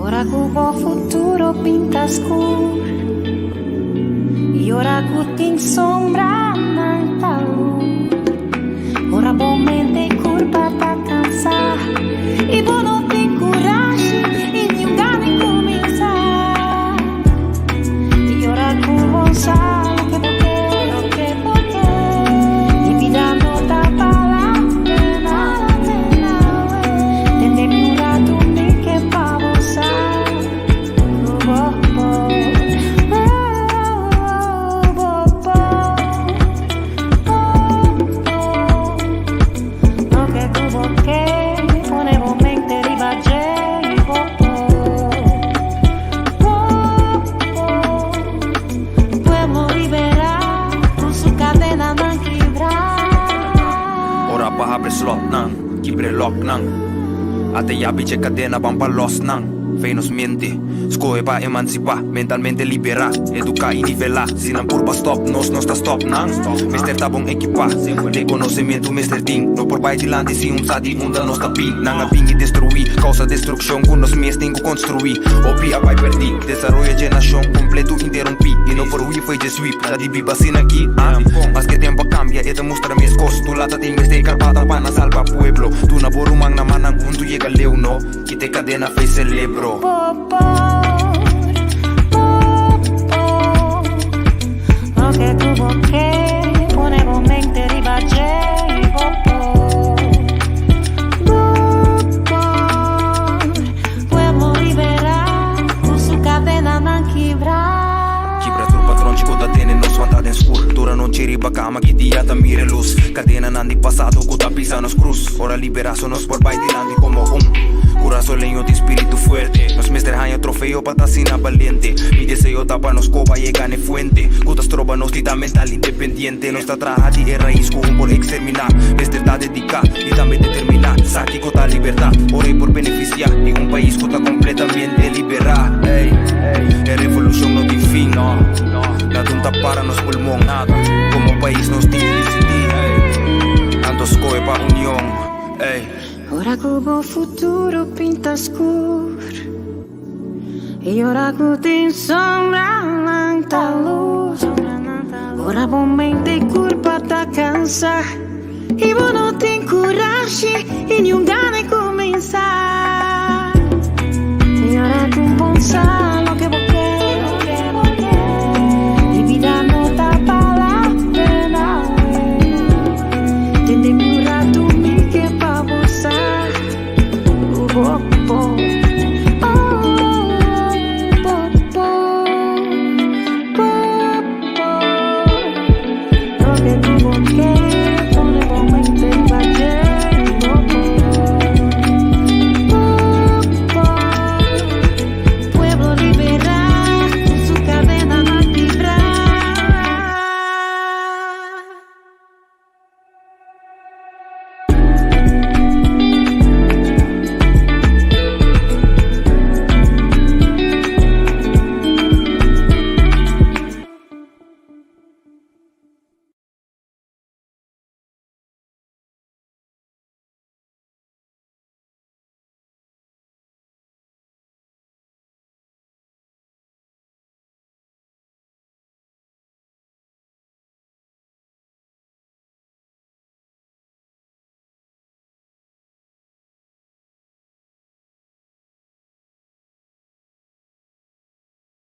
Ora cubo futuro pinta escuro e ora tem sombra na luz. Ora mente curva tá cansar e vou não ter coragem e nenhum gane começar. E ora cubo sabe que porque e vida não tá palavra nada tem nada. Tende curado que pa lock nang. Ate yabi che cadena van pa los nang. Fei nos mente, scoe pa emancipa, mentalmente libera, educa y nivela, sin purba stop, nos sta stop nang. Mister tabong equipa, de conocimiento Mr. Ding, no por baitilante si un sadi unda nos tapin, nang abing y destruí, causa destrucción con nos mies tengo construí, opi a pai perdi, desarrollo generación completo interrompi, y no por hui fue je sweep, la di biba sin aquí, mas que tiempo cambia, y te muestra mis cosas, tu lata te miste carpata para salva pueblo, tu na borumang na manang undu llega leo no, que te cadena fe celebro. Lo que tuvo que poner un mente ribaje pueblo liberar con su cadena non quebrar. Quebra sul patrón chico da tiene nos vantada en scur. Dura non ci riba cama che dia ta mire luz. Cadena nandi passato con da pisa nos cruz. Ora libera sonos por baitilandi como Corazón leño de espíritu fuerte. Nos mestre haño trofeo patasina valiente. Mi deseo tapa nos copa y gane fuente. Cutas troba nos tita mental independiente. Nuestra traja di raíz con por exterminar. Mestre ta dedica y también determinar. Saki cota libertad. Orei por beneficiar. Y un país cota completamente liberar. Ey, la revolución no tiene fin. La tunta para nos pulmón. Nada. Como país nos tiene decidir. Ando scoe pa unión. Ey. Ora cubo futuro pinta scuro e ora cutin sombra nanta luz. Ora bommente curva ta cansa e vo non tem coragem e nenhum gane começar.